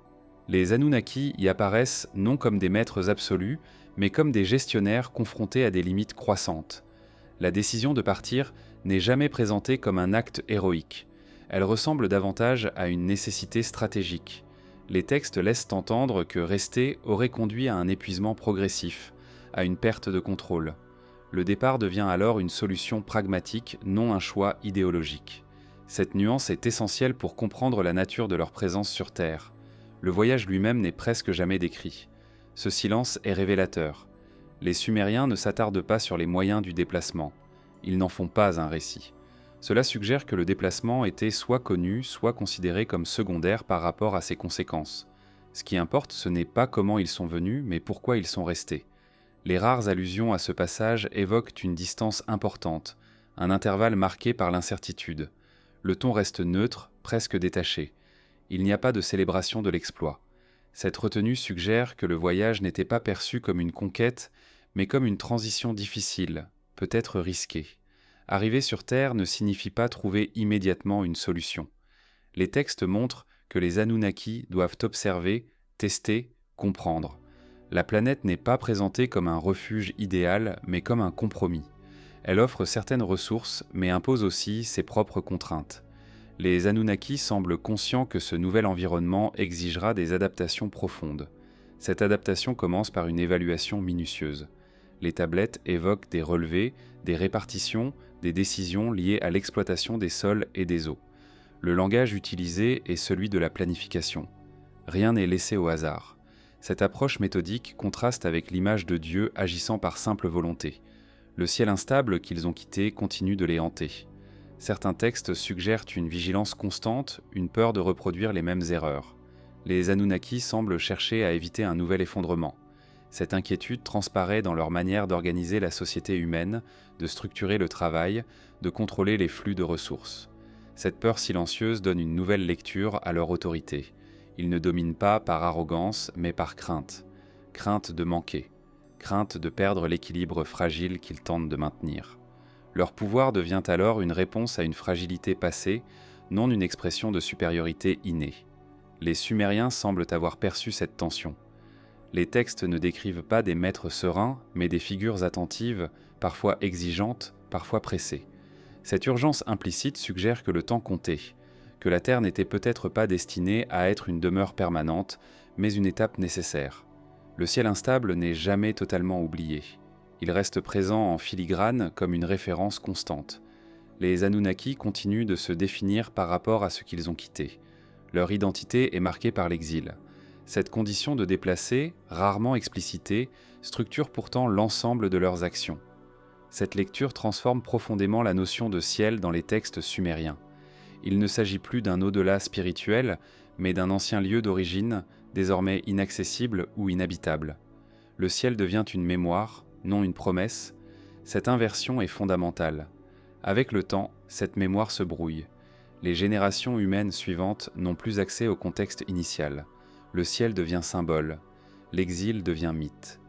Speaker 1: Les Anunnaki y apparaissent non comme des maîtres absolus, mais comme des gestionnaires confrontés à des limites croissantes. La décision de partir n'est jamais présentée comme un acte héroïque. Elle ressemble davantage à une nécessité stratégique. Les textes laissent entendre que rester aurait conduit à un épuisement progressif, à une perte de contrôle. Le départ devient alors une solution pragmatique, non un choix idéologique. Cette nuance est essentielle pour comprendre la nature de leur présence sur Terre. Le voyage lui-même n'est presque jamais décrit. Ce silence est révélateur. Les Sumériens ne s'attardent pas sur les moyens du déplacement. Ils n'en font pas un récit. Cela suggère que le déplacement était soit connu, soit considéré comme secondaire par rapport à ses conséquences. Ce qui importe, ce n'est pas comment ils sont venus, mais pourquoi ils sont restés. Les rares allusions à ce passage évoquent une distance importante, un intervalle marqué par l'incertitude. Le ton reste neutre, presque détaché. Il n'y a pas de célébration de l'exploit. Cette retenue suggère que le voyage n'était pas perçu comme une conquête, mais comme une transition difficile, peut-être risquée. Arriver sur Terre ne signifie pas trouver immédiatement une solution. Les textes montrent que les Anunnaki doivent observer, tester, comprendre. La planète n'est pas présentée comme un refuge idéal, mais comme un compromis. Elle offre certaines ressources, mais impose aussi ses propres contraintes. Les Anunnaki semblent conscients que ce nouvel environnement exigera des adaptations profondes. Cette adaptation commence par une évaluation minutieuse. Les tablettes évoquent des relevés, des répartitions, des décisions liées à l'exploitation des sols et des eaux. Le langage utilisé est celui de la planification. Rien n'est laissé au hasard. Cette approche méthodique contraste avec l'image de Dieu agissant par simple volonté. Le ciel instable qu'ils ont quitté continue de les hanter. Certains textes suggèrent une vigilance constante, une peur de reproduire les mêmes erreurs. Les Anunnaki semblent chercher à éviter un nouvel effondrement. Cette inquiétude transparaît dans leur manière d'organiser la société humaine, de structurer le travail, de contrôler les flux de ressources. Cette peur silencieuse donne une nouvelle lecture à leur autorité. Ils ne dominent pas par arrogance, mais par crainte. Crainte de manquer. Crainte de perdre l'équilibre fragile qu'ils tentent de maintenir. Leur pouvoir devient alors une réponse à une fragilité passée, non une expression de supériorité innée. Les Sumériens semblent avoir perçu cette tension. Les textes ne décrivent pas des maîtres sereins, mais des figures attentives, parfois exigeantes, parfois pressées. Cette urgence implicite suggère que le temps comptait, que la Terre n'était peut-être pas destinée à être une demeure permanente, mais une étape nécessaire. Le ciel instable n'est jamais totalement oublié. Il reste présent en filigrane comme une référence constante. Les Anunnaki continuent de se définir par rapport à ce qu'ils ont quitté. Leur identité est marquée par l'exil. Cette condition de déplacés, rarement explicitée, structure pourtant l'ensemble de leurs actions. Cette lecture transforme profondément la notion de ciel dans les textes sumériens. Il ne s'agit plus d'un au-delà spirituel, mais d'un ancien lieu d'origine, désormais inaccessible ou inhabitable. Le ciel devient une mémoire, non une promesse. Cette inversion est fondamentale. Avec le temps, cette mémoire se brouille. Les générations humaines suivantes n'ont plus accès au contexte initial. Le ciel devient symbole. L'exil devient mythe.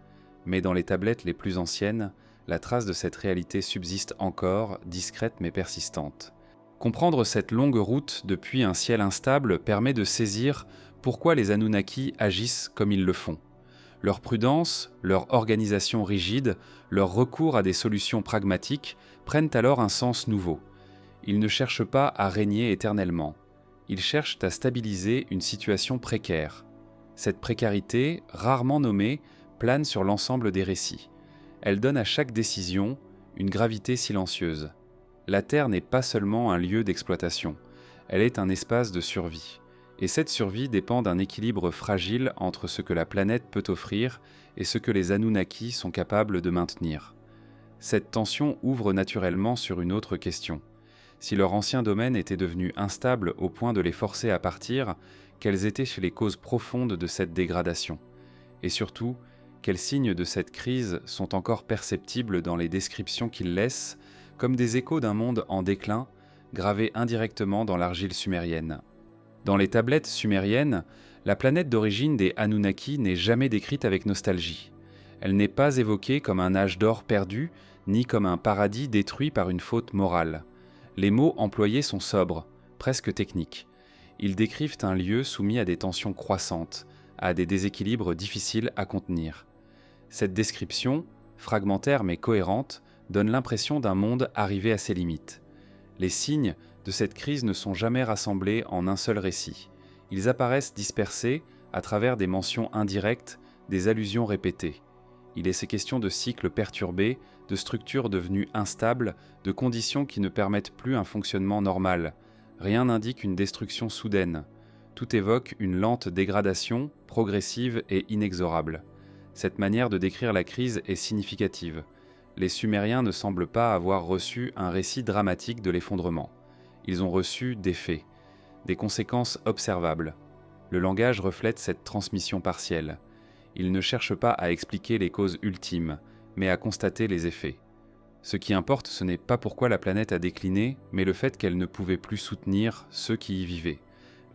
Speaker 1: Mais dans les tablettes les plus anciennes, la trace de cette réalité subsiste encore, discrète mais persistante. Comprendre cette longue route depuis un ciel instable permet de saisir pourquoi les Anunnaki agissent comme ils le font. Leur prudence, leur organisation rigide, leur recours à des solutions pragmatiques prennent alors un sens nouveau. Ils ne cherchent pas à régner éternellement. Ils cherchent à stabiliser une situation précaire. Cette précarité, rarement nommée, plane sur l'ensemble des récits. Elle donne à chaque décision une gravité silencieuse. La Terre n'est pas seulement un lieu d'exploitation, elle est un espace de survie. Et cette survie dépend d'un équilibre fragile entre ce que la planète peut offrir et ce que les Anunnaki sont capables de maintenir. Cette tension ouvre naturellement sur une autre question. Si leur ancien domaine était devenu instable au point de les forcer à partir, quelles étaient les causes profondes de cette dégradation? Et surtout, quels signes de cette crise sont encore perceptibles dans les descriptions qu'ils laissent, comme des échos d'un monde en déclin, gravés indirectement dans l'argile sumérienne? Dans les tablettes sumériennes, la planète d'origine des Anunnaki n'est jamais décrite avec nostalgie. Elle n'est pas évoquée comme un âge d'or perdu, ni comme un paradis détruit par une faute morale. Les mots employés sont sobres, presque techniques. Ils décrivent un lieu soumis à des tensions croissantes, à des déséquilibres difficiles à contenir. Cette description, fragmentaire mais cohérente, donne l'impression d'un monde arrivé à ses limites. Les signes de cette crise ne sont jamais rassemblés en un seul récit. Ils apparaissent dispersés à travers des mentions indirectes, des allusions répétées. Il est ces questions de cycles perturbés, de structures devenues instables, de conditions qui ne permettent plus un fonctionnement normal. Rien n'indique une destruction soudaine. Tout évoque une lente dégradation, progressive et inexorable. Cette manière de décrire la crise est significative. Les Sumériens ne semblent pas avoir reçu un récit dramatique de l'effondrement. Ils ont reçu des faits, des conséquences observables. Le langage reflète cette transmission partielle. Il ne cherche pas à expliquer les causes ultimes, mais à constater les effets. Ce qui importe, ce n'est pas pourquoi la planète a décliné, mais le fait qu'elle ne pouvait plus soutenir ceux qui y vivaient.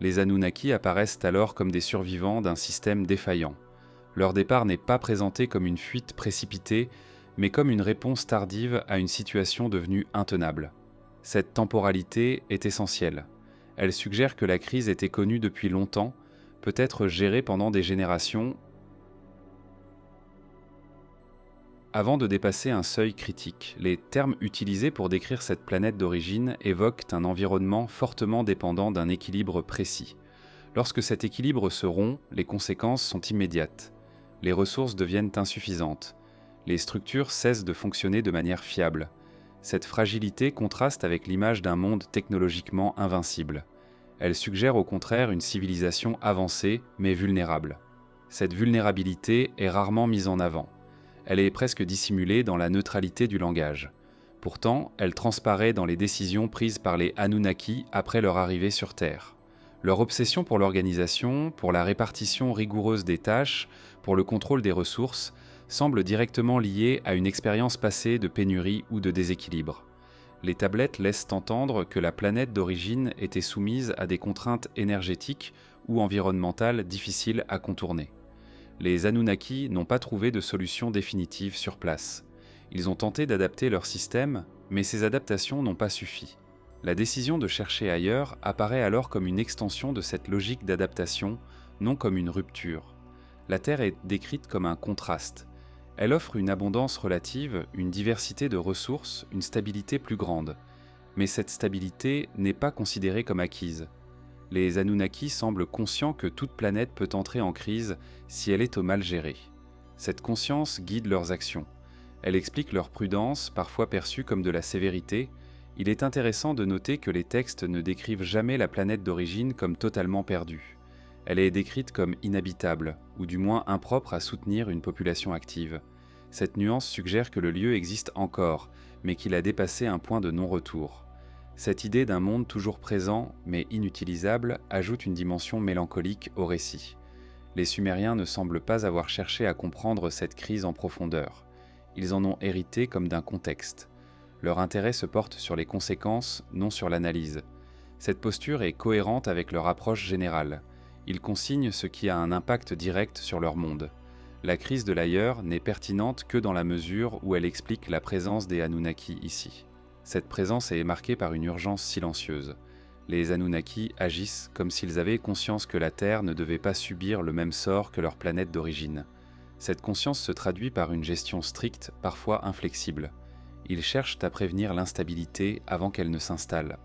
Speaker 1: Les Anunnaki apparaissent alors comme des survivants d'un système défaillant. Leur départ n'est pas présenté comme une fuite précipitée, mais comme une réponse tardive à une situation devenue intenable. Cette temporalité est essentielle. Elle suggère que la crise était connue depuis longtemps, peut-être gérée pendant des générations, Avant de dépasser un seuil critique, les termes utilisés pour décrire cette planète d'origine évoquent un environnement fortement dépendant d'un équilibre précis. Lorsque cet équilibre se rompt, les conséquences sont immédiates. Les ressources deviennent insuffisantes. Les structures cessent de fonctionner de manière fiable. Cette fragilité contraste avec l'image d'un monde technologiquement invincible. Elle suggère au contraire une civilisation avancée mais vulnérable. Cette vulnérabilité est rarement mise en avant. Elle est presque dissimulée dans la neutralité du langage. Pourtant, elle transparaît dans les décisions prises par les Anunnaki après leur arrivée sur Terre. Leur obsession pour l'organisation, pour la répartition rigoureuse des tâches, pour le contrôle des ressources, semble directement liée à une expérience passée de pénurie ou de déséquilibre. Les tablettes laissent entendre que la planète d'origine était soumise à des contraintes énergétiques ou environnementales difficiles à contourner. Les Anunnaki n'ont pas trouvé de solution définitive sur place. Ils ont tenté d'adapter leur système, mais ces adaptations n'ont pas suffi. La décision de chercher ailleurs apparaît alors comme une extension de cette logique d'adaptation, non comme une rupture. La Terre est décrite comme un contraste. Elle offre une abondance relative, une diversité de ressources, une stabilité plus grande. Mais cette stabilité n'est pas considérée comme acquise. Les Anunnaki semblent conscients que toute planète peut entrer en crise si elle est mal gérée. Cette conscience guide leurs actions. Elle explique leur prudence, parfois perçue comme de la sévérité. Il est intéressant de noter que les textes ne décrivent jamais la planète d'origine comme totalement perdue. Elle est décrite comme inhabitable, ou du moins impropre à soutenir une population active. Cette nuance suggère que le lieu existe encore, mais qu'il a dépassé un point de non-retour. Cette idée d'un monde toujours présent, mais inutilisable, ajoute une dimension mélancolique au récit. Les Sumériens ne semblent pas avoir cherché à comprendre cette crise en profondeur. Ils en ont hérité comme d'un contexte. Leur intérêt se porte sur les conséquences, non sur l'analyse. Cette posture est cohérente avec leur approche générale. Ils consignent ce qui a un impact direct sur leur monde. La crise de l'ailleurs n'est pertinente que dans la mesure où elle explique la présence des Anunnaki ici. Cette présence est marquée par une urgence silencieuse. Les Anunnaki agissent comme s'ils avaient conscience que la Terre ne devait pas subir le même sort que leur planète d'origine. Cette conscience se traduit par une gestion stricte, parfois inflexible. Ils cherchent à prévenir l'instabilité avant qu'elle ne s'installe.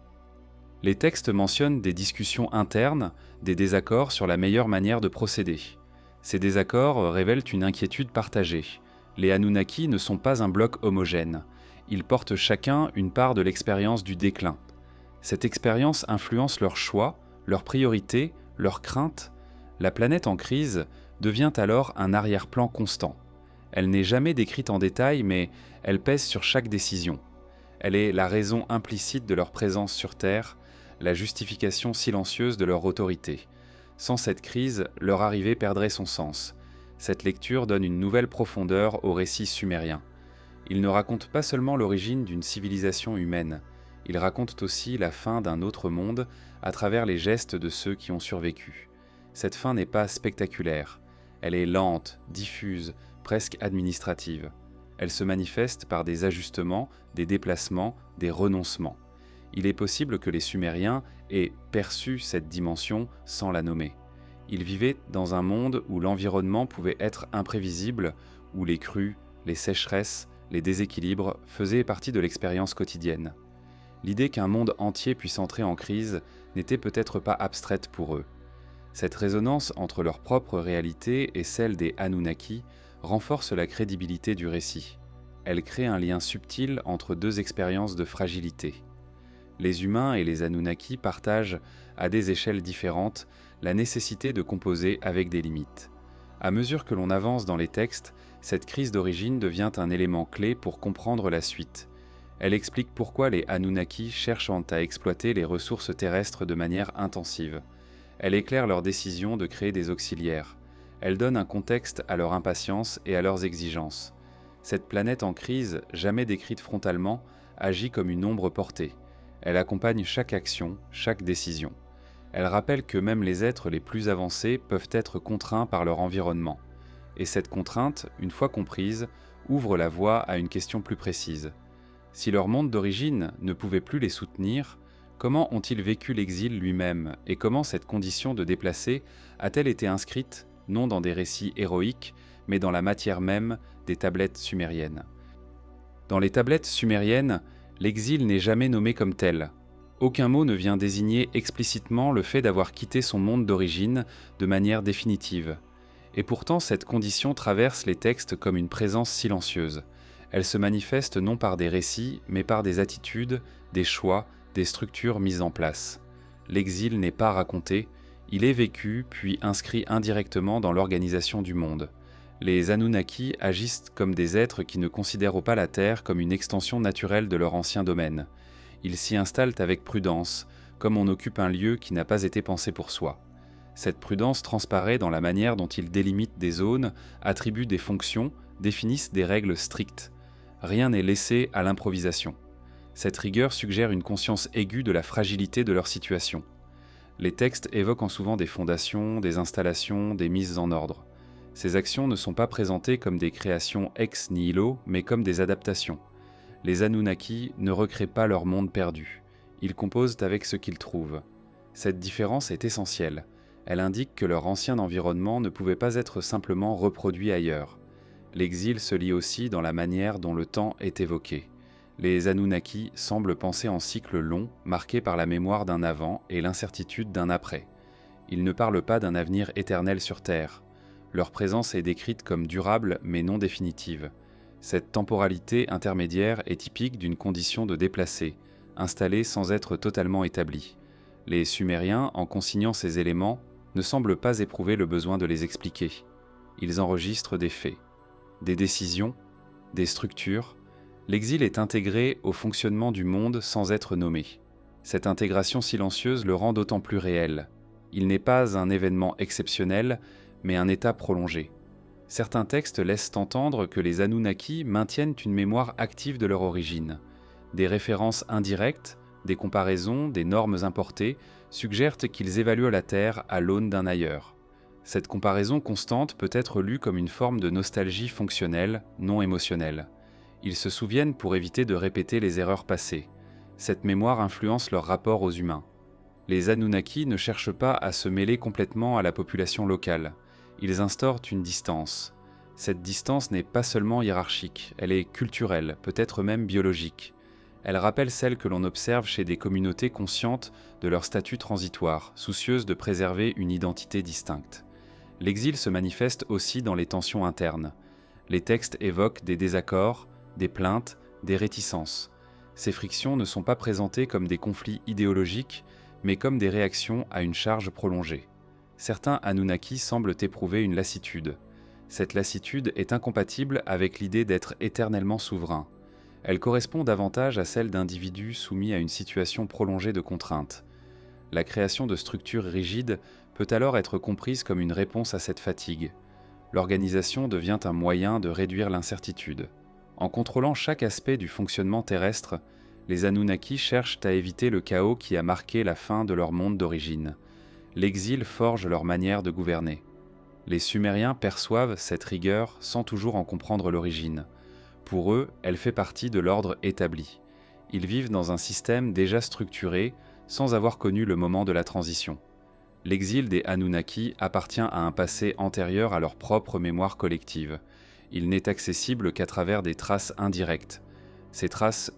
Speaker 1: Les textes mentionnent des discussions internes, des désaccords sur la meilleure manière de procéder. Ces désaccords révèlent une inquiétude partagée. Les Anunnaki ne sont pas un bloc homogène. Ils portent chacun une part de l'expérience du déclin. Cette expérience influence leurs choix, leurs priorités, leurs craintes. La planète en crise devient alors un arrière-plan constant. Elle n'est jamais décrite en détail, mais elle pèse sur chaque décision. Elle est la raison implicite de leur présence sur Terre, la justification silencieuse de leur autorité. Sans cette crise, leur arrivée perdrait son sens. Cette lecture donne une nouvelle profondeur au récit sumérien. Il ne raconte pas seulement l'origine d'une civilisation humaine, il raconte aussi la fin d'un autre monde à travers les gestes de ceux qui ont survécu. Cette fin n'est pas spectaculaire, elle est lente, diffuse, presque administrative. Elle se manifeste par des ajustements, des déplacements, des renoncements. Il est possible que les Sumériens aient perçu cette dimension sans la nommer. Ils vivaient dans un monde où l'environnement pouvait être imprévisible, où les crues, les sécheresses, les déséquilibres faisaient partie de l'expérience quotidienne. L'idée qu'un monde entier puisse entrer en crise n'était peut-être pas abstraite pour eux. Cette résonance entre leur propre réalité et celle des Anunnaki renforce la crédibilité du récit. Elle crée un lien subtil entre deux expériences de fragilité. Les humains et les Anunnaki partagent, à des échelles différentes, la nécessité de composer avec des limites. À mesure que l'on avance dans les textes, cette crise d'origine devient un élément clé pour comprendre la suite. Elle explique pourquoi les Anunnaki cherchent à exploiter les ressources terrestres de manière intensive. Elle éclaire leur décision de créer des auxiliaires. Elle donne un contexte à leur impatience et à leurs exigences. Cette planète en crise, jamais décrite frontalement, agit comme une ombre portée. Elle accompagne chaque action, chaque décision. Elle rappelle que même les êtres les plus avancés peuvent être contraints par leur environnement. Et cette contrainte, une fois comprise, ouvre la voie à une question plus précise. Si leur monde d'origine ne pouvait plus les soutenir, comment ont-ils vécu l'exil lui-même et comment cette condition de déplacé a-t-elle été inscrite, non dans des récits héroïques, mais dans la matière même des tablettes sumériennes. Dans les tablettes sumériennes, l'exil n'est jamais nommé comme tel. Aucun mot ne vient désigner explicitement le fait d'avoir quitté son monde d'origine de manière définitive. Et pourtant, cette condition traverse les textes comme une présence silencieuse. Elle se manifeste non par des récits, mais par des attitudes, des choix, des structures mises en place. L'exil n'est pas raconté, il est vécu puis inscrit indirectement dans l'organisation du monde. Les Anunnaki agissent comme des êtres qui ne considèrent pas la Terre comme une extension naturelle de leur ancien domaine. Ils s'y installent avec prudence, comme on occupe un lieu qui n'a pas été pensé pour soi. Cette prudence transparaît dans la manière dont ils délimitent des zones, attribuent des fonctions, définissent des règles strictes. Rien n'est laissé à l'improvisation. Cette rigueur suggère une conscience aiguë de la fragilité de leur situation. Les textes évoquent souvent des fondations, des installations, des mises en ordre. Ces actions ne sont pas présentées comme des créations ex nihilo, mais comme des adaptations. Les Anunnaki ne recréent pas leur monde perdu. Ils composent avec ce qu'ils trouvent. Cette différence est essentielle. Elle indique que leur ancien environnement ne pouvait pas être simplement reproduit ailleurs. L'exil se lie aussi dans la manière dont le temps est évoqué. Les Anunnaki semblent penser en cycles longs, marqués par la mémoire d'un avant et l'incertitude d'un après. Ils ne parlent pas d'un avenir éternel sur Terre. Leur présence est décrite comme durable mais non définitive. Cette temporalité intermédiaire est typique d'une condition de déplacé, installée sans être totalement établie. Les Sumériens, en consignant ces éléments, ne semblent pas éprouver le besoin de les expliquer. Ils enregistrent des faits, des décisions, des structures. L'exil est intégré au fonctionnement du monde sans être nommé. Cette intégration silencieuse le rend d'autant plus réel. Il n'est pas un événement exceptionnel, mais un état prolongé. Certains textes laissent entendre que les Anunnaki maintiennent une mémoire active de leur origine. Des références indirectes, des comparaisons, des normes importées suggèrent qu'ils évaluent la Terre à l'aune d'un ailleurs. Cette comparaison constante peut être lue comme une forme de nostalgie fonctionnelle, non émotionnelle. Ils se souviennent pour éviter de répéter les erreurs passées. Cette mémoire influence leur rapport aux humains. Les Anunnaki ne cherchent pas à se mêler complètement à la population locale. Ils instaurent une distance. Cette distance n'est pas seulement hiérarchique, elle est culturelle, peut-être même biologique. Elle rappelle celle que l'on observe chez des communautés conscientes de leur statut transitoire, soucieuses de préserver une identité distincte. L'exil se manifeste aussi dans les tensions internes. Les textes évoquent des désaccords, des plaintes, des réticences. Ces frictions ne sont pas présentées comme des conflits idéologiques, mais comme des réactions à une charge prolongée. Certains Anunnaki semblent éprouver une lassitude. Cette lassitude est incompatible avec l'idée d'être éternellement souverain. Elle correspond davantage à celle d'individus soumis à une situation prolongée de contraintes. La création de structures rigides peut alors être comprise comme une réponse à cette fatigue. L'organisation devient un moyen de réduire l'incertitude. En contrôlant chaque aspect du fonctionnement terrestre, les Anunnaki cherchent à éviter le chaos qui a marqué la fin de leur monde d'origine. L'exil forge leur manière de gouverner. Les Sumériens perçoivent cette rigueur sans toujours en comprendre l'origine. Pour eux, elle fait partie de l'ordre établi. Ils vivent dans un système déjà structuré, sans avoir connu le moment de la transition. L'exil des Anunnaki appartient à un passé antérieur à leur propre mémoire collective. Il n'est accessible qu'à travers des traces indirectes. Ces traces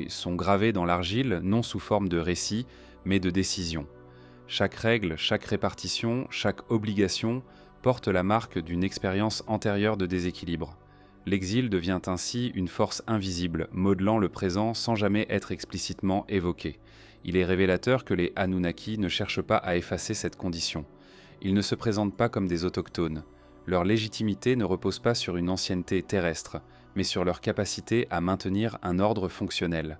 Speaker 1: sont gravées dans l'argile, non sous forme de récits, mais de décisions. Chaque règle, chaque répartition, chaque obligation porte la marque d'une expérience antérieure de déséquilibre. L'exil devient ainsi une force invisible, modelant le présent sans jamais être explicitement évoqué. Il est révélateur que les Anunnaki ne cherchent pas à effacer cette condition. Ils ne se présentent pas comme des autochtones. Leur légitimité ne repose pas sur une ancienneté terrestre, mais sur leur capacité à maintenir un ordre fonctionnel.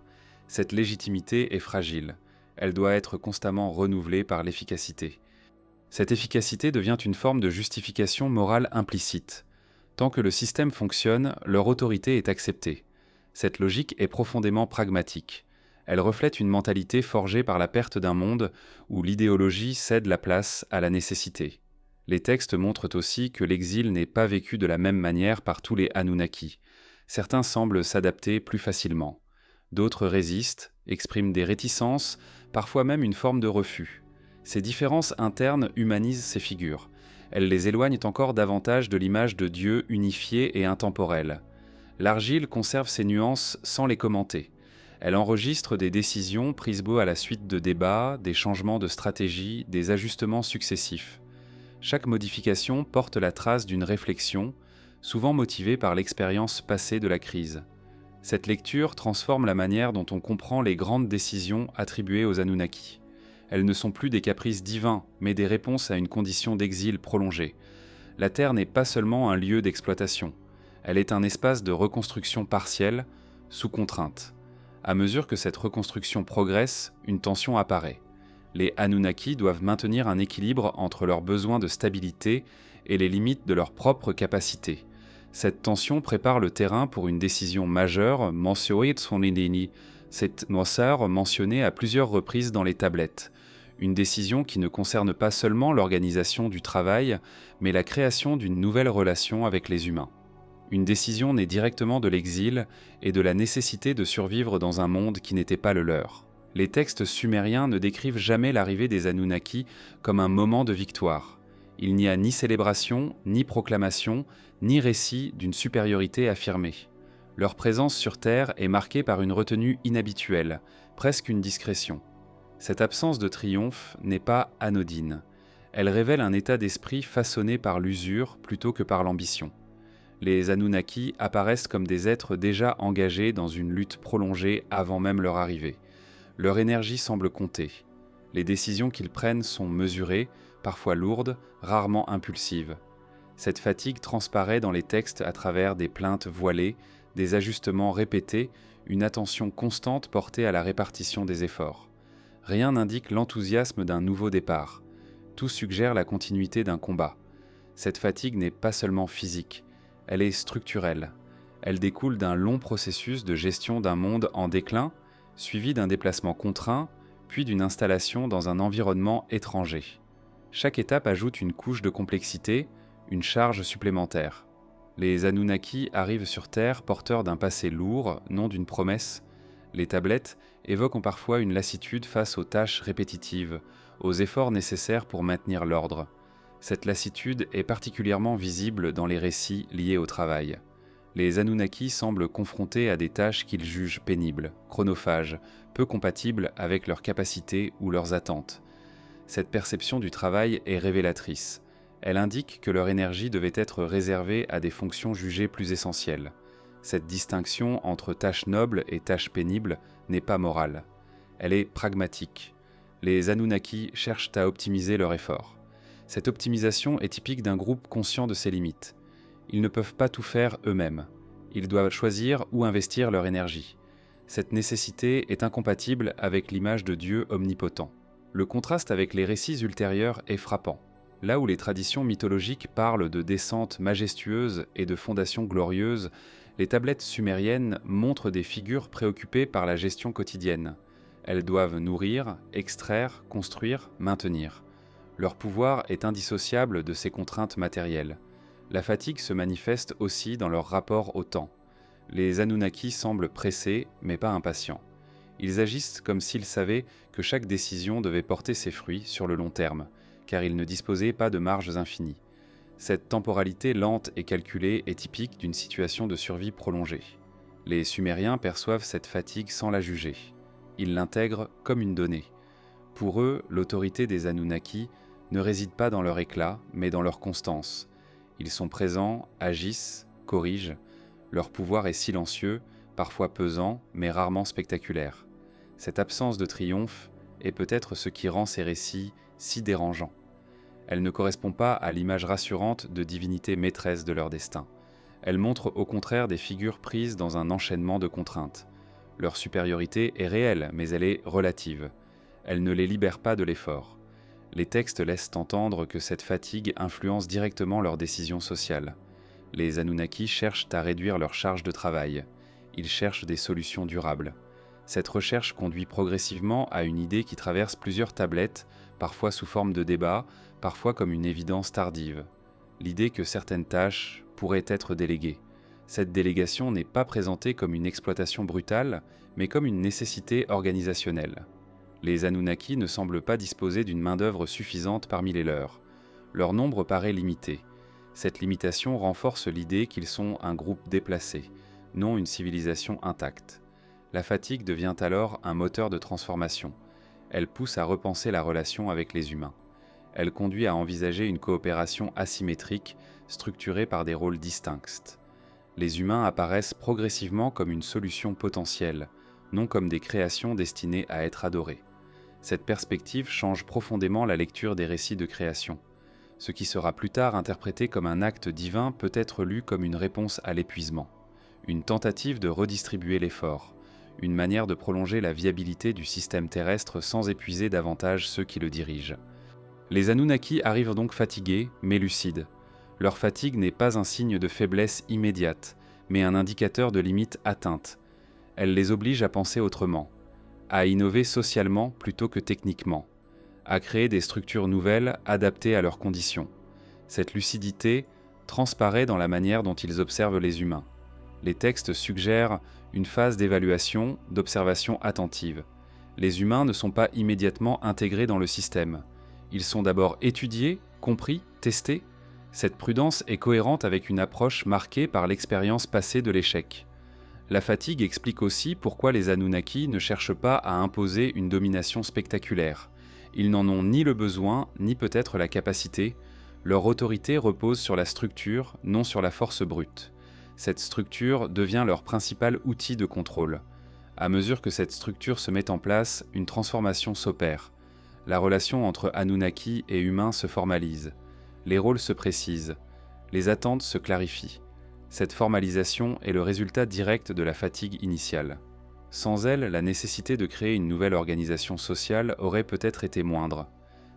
Speaker 1: Cette légitimité est fragile. Elle doit être constamment renouvelée par l'efficacité. Cette efficacité devient une forme de justification morale implicite. Tant que le système fonctionne, leur autorité est acceptée. Cette logique est profondément pragmatique. Elle reflète une mentalité forgée par la perte d'un monde où l'idéologie cède la place à la nécessité. Les textes montrent aussi que l'exil n'est pas vécu de la même manière par tous les Anunnaki. Certains semblent s'adapter plus facilement. D'autres résistent, expriment des réticences, parfois même une forme de refus. Ces différences internes humanisent ces figures. Elles les éloignent encore davantage de l'image de Dieu unifié et intemporel. L'argile conserve ses nuances sans les commenter. Elle enregistre des décisions prises à la suite de débats, des changements de stratégie, des ajustements successifs. Chaque modification porte la trace d'une réflexion, souvent motivée par l'expérience passée de la crise. Cette lecture transforme la manière dont on comprend les grandes décisions attribuées aux Anunnaki. Elles ne sont plus des caprices divins, mais des réponses à une condition d'exil prolongée. La Terre n'est pas seulement un lieu d'exploitation. Elle est un espace de reconstruction partielle, sous contrainte. À mesure que cette reconstruction progresse, une tension apparaît. Les Anunnaki doivent maintenir un équilibre entre leurs besoins de stabilité et les limites de leurs propres capacités. Cette tension prépare le terrain pour une décision majeure, cette noirceur mentionnée à plusieurs reprises dans les tablettes. Une décision qui ne concerne pas seulement l'organisation du travail, mais la création d'une nouvelle relation avec les humains. Une décision née directement de l'exil et de la nécessité de survivre dans un monde qui n'était pas le leur. Les textes sumériens ne décrivent jamais l'arrivée des Anunnaki comme un moment de victoire. Il n'y a ni célébration, ni proclamation, ni récit d'une supériorité affirmée. Leur présence sur Terre est marquée par une retenue inhabituelle, presque une discrétion. Cette absence de triomphe n'est pas anodine. Elle révèle un état d'esprit façonné par l'usure plutôt que par l'ambition. Les Anunnaki apparaissent comme des êtres déjà engagés dans une lutte prolongée avant même leur arrivée. Leur énergie semble compter. Les décisions qu'ils prennent sont mesurées, parfois lourdes, rarement impulsives. Cette fatigue transparaît dans les textes à travers des plaintes voilées, des ajustements répétés, une attention constante portée à la répartition des efforts. Rien n'indique l'enthousiasme d'un nouveau départ. Tout suggère la continuité d'un combat. Cette fatigue n'est pas seulement physique, elle est structurelle. Elle découle d'un long processus de gestion d'un monde en déclin, suivi d'un déplacement contraint, puis d'une installation dans un environnement étranger. Chaque étape ajoute une couche de complexité, une charge supplémentaire. Les Anunnaki arrivent sur Terre porteurs d'un passé lourd, non d'une promesse. Les tablettes évoquent parfois une lassitude face aux tâches répétitives, aux efforts nécessaires pour maintenir l'ordre. Cette lassitude est particulièrement visible dans les récits liés au travail. Les Anunnaki semblent confrontés à des tâches qu'ils jugent pénibles, chronophages, peu compatibles avec leurs capacités ou leurs attentes. Cette perception du travail est révélatrice. Elle indique que leur énergie devait être réservée à des fonctions jugées plus essentielles. Cette distinction entre tâches nobles et tâches pénibles n'est pas morale. Elle est pragmatique. Les Anunnaki cherchent à optimiser leur effort. Cette optimisation est typique d'un groupe conscient de ses limites. Ils ne peuvent pas tout faire eux-mêmes. Ils doivent choisir où investir leur énergie. Cette nécessité est incompatible avec l'image de Dieu omnipotent. Le contraste avec les récits ultérieurs est frappant. Là où les traditions mythologiques parlent de descentes majestueuses et de fondations glorieuses, les tablettes sumériennes montrent des figures préoccupées par la gestion quotidienne. Elles doivent nourrir, extraire, construire, maintenir. Leur pouvoir est indissociable de ces contraintes matérielles. La fatigue se manifeste aussi dans leur rapport au temps. Les Anunnaki semblent pressés, mais pas impatients. Ils agissent comme s'ils savaient que chaque décision devait porter ses fruits sur le long terme, car ils ne disposaient pas de marges infinies. Cette temporalité lente et calculée est typique d'une situation de survie prolongée. Les Sumériens perçoivent cette fatigue sans la juger. Ils l'intègrent comme une donnée. Pour eux, l'autorité des Anunnaki ne réside pas dans leur éclat, mais dans leur constance. Ils sont présents, agissent, corrigent. Leur pouvoir est silencieux, parfois pesant, mais rarement spectaculaire. Cette absence de triomphe est peut-être ce qui rend ces récits si dérangeants. Elle ne correspond pas à l'image rassurante de divinités maîtresses de leur destin. Elle montre au contraire des figures prises dans un enchaînement de contraintes. Leur supériorité est réelle, mais elle est relative. Elle ne les libère pas de l'effort. Les textes laissent entendre que cette fatigue influence directement leurs décisions sociales. Les Anunnaki cherchent à réduire leur charge de travail. Ils cherchent des solutions durables. Cette recherche conduit progressivement à une idée qui traverse plusieurs tablettes, parfois sous forme de débat, parfois comme une évidence tardive. L'idée que certaines tâches pourraient être déléguées. Cette délégation n'est pas présentée comme une exploitation brutale, mais comme une nécessité organisationnelle. Les Anunnaki ne semblent pas disposer d'une main-d'œuvre suffisante parmi les leurs. leur nombre paraît limité. Cette limitation renforce l'idée qu'ils sont un groupe déplacé, non une civilisation intacte. La fatigue devient alors un moteur de transformation. Elle pousse à repenser la relation avec les humains. Elle conduit à envisager une coopération asymétrique, structurée par des rôles distincts. Les humains apparaissent progressivement comme une solution potentielle, non comme des créations destinées à être adorées. Cette perspective change profondément la lecture des récits de création. Ce qui sera plus tard interprété comme un acte divin peut être lu comme une réponse à l'épuisement, une tentative de redistribuer l'effort, une manière de prolonger la viabilité du système terrestre sans épuiser davantage ceux qui le dirigent. Les Anunnaki arrivent donc fatigués, mais lucides. Leur fatigue n'est pas un signe de faiblesse immédiate, mais un indicateur de limites atteintes. Elle les oblige à penser autrement, à innover socialement plutôt que techniquement, à créer des structures nouvelles adaptées à leurs conditions. Cette lucidité transparaît dans la manière dont ils observent les humains. Les textes suggèrent une phase d'évaluation, d'observation attentive. Les humains ne sont pas immédiatement intégrés dans le système. Ils sont d'abord étudiés, compris, testés. Cette prudence est cohérente avec une approche marquée par l'expérience passée de l'échec. La fatigue explique aussi pourquoi les Anunnaki ne cherchent pas à imposer une domination spectaculaire. Ils n'en ont ni le besoin, ni peut-être la capacité. Leur autorité repose sur la structure, non sur la force brute. Cette structure devient leur principal outil de contrôle. À mesure que cette structure se met en place, une transformation s'opère. La relation entre Anunnaki et humains se formalise. Les rôles se précisent. Les attentes se clarifient. Cette formalisation est le résultat direct de la fatigue initiale. Sans elle, la nécessité de créer une nouvelle organisation sociale aurait peut-être été moindre.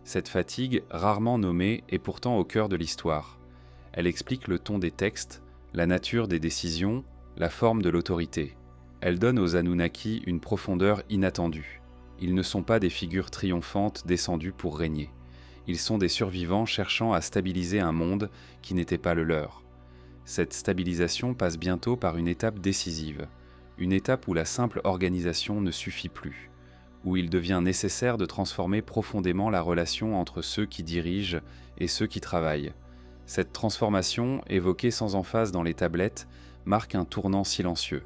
Speaker 1: Cette fatigue, rarement nommée, est pourtant au cœur de l'histoire. Elle explique le ton des textes, la nature des décisions, la forme de l'autorité. Elle donne aux Anunnaki une profondeur inattendue. Ils ne sont pas des figures triomphantes descendues pour régner. Ils sont des survivants cherchant à stabiliser un monde qui n'était pas le leur. Cette stabilisation passe bientôt par une étape décisive, une étape où la simple organisation ne suffit plus, où il devient nécessaire de transformer profondément la relation entre ceux qui dirigent et ceux qui travaillent. Cette transformation, évoquée sans emphase dans les tablettes, marque un tournant silencieux.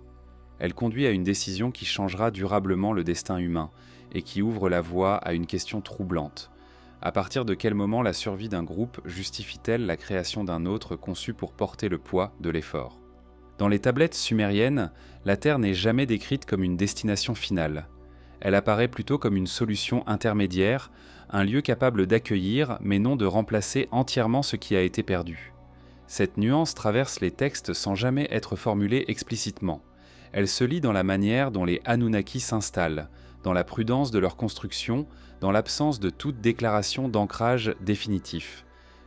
Speaker 1: Elle conduit à une décision qui changera durablement le destin humain et qui ouvre la voie à une question troublante. À partir de quel moment la survie d'un groupe justifie-t-elle la création d'un autre conçu pour porter le poids de l'effort ? Dans les tablettes sumériennes, la Terre n'est jamais décrite comme une destination finale. Elle apparaît plutôt comme une solution intermédiaire, un lieu capable d'accueillir, mais non de remplacer entièrement ce qui a été perdu. Cette nuance traverse les textes sans jamais être formulée explicitement. Elle se lit dans la manière dont les Anunnaki s'installent, dans la prudence de leur construction, dans l'absence de toute déclaration d'ancrage définitif.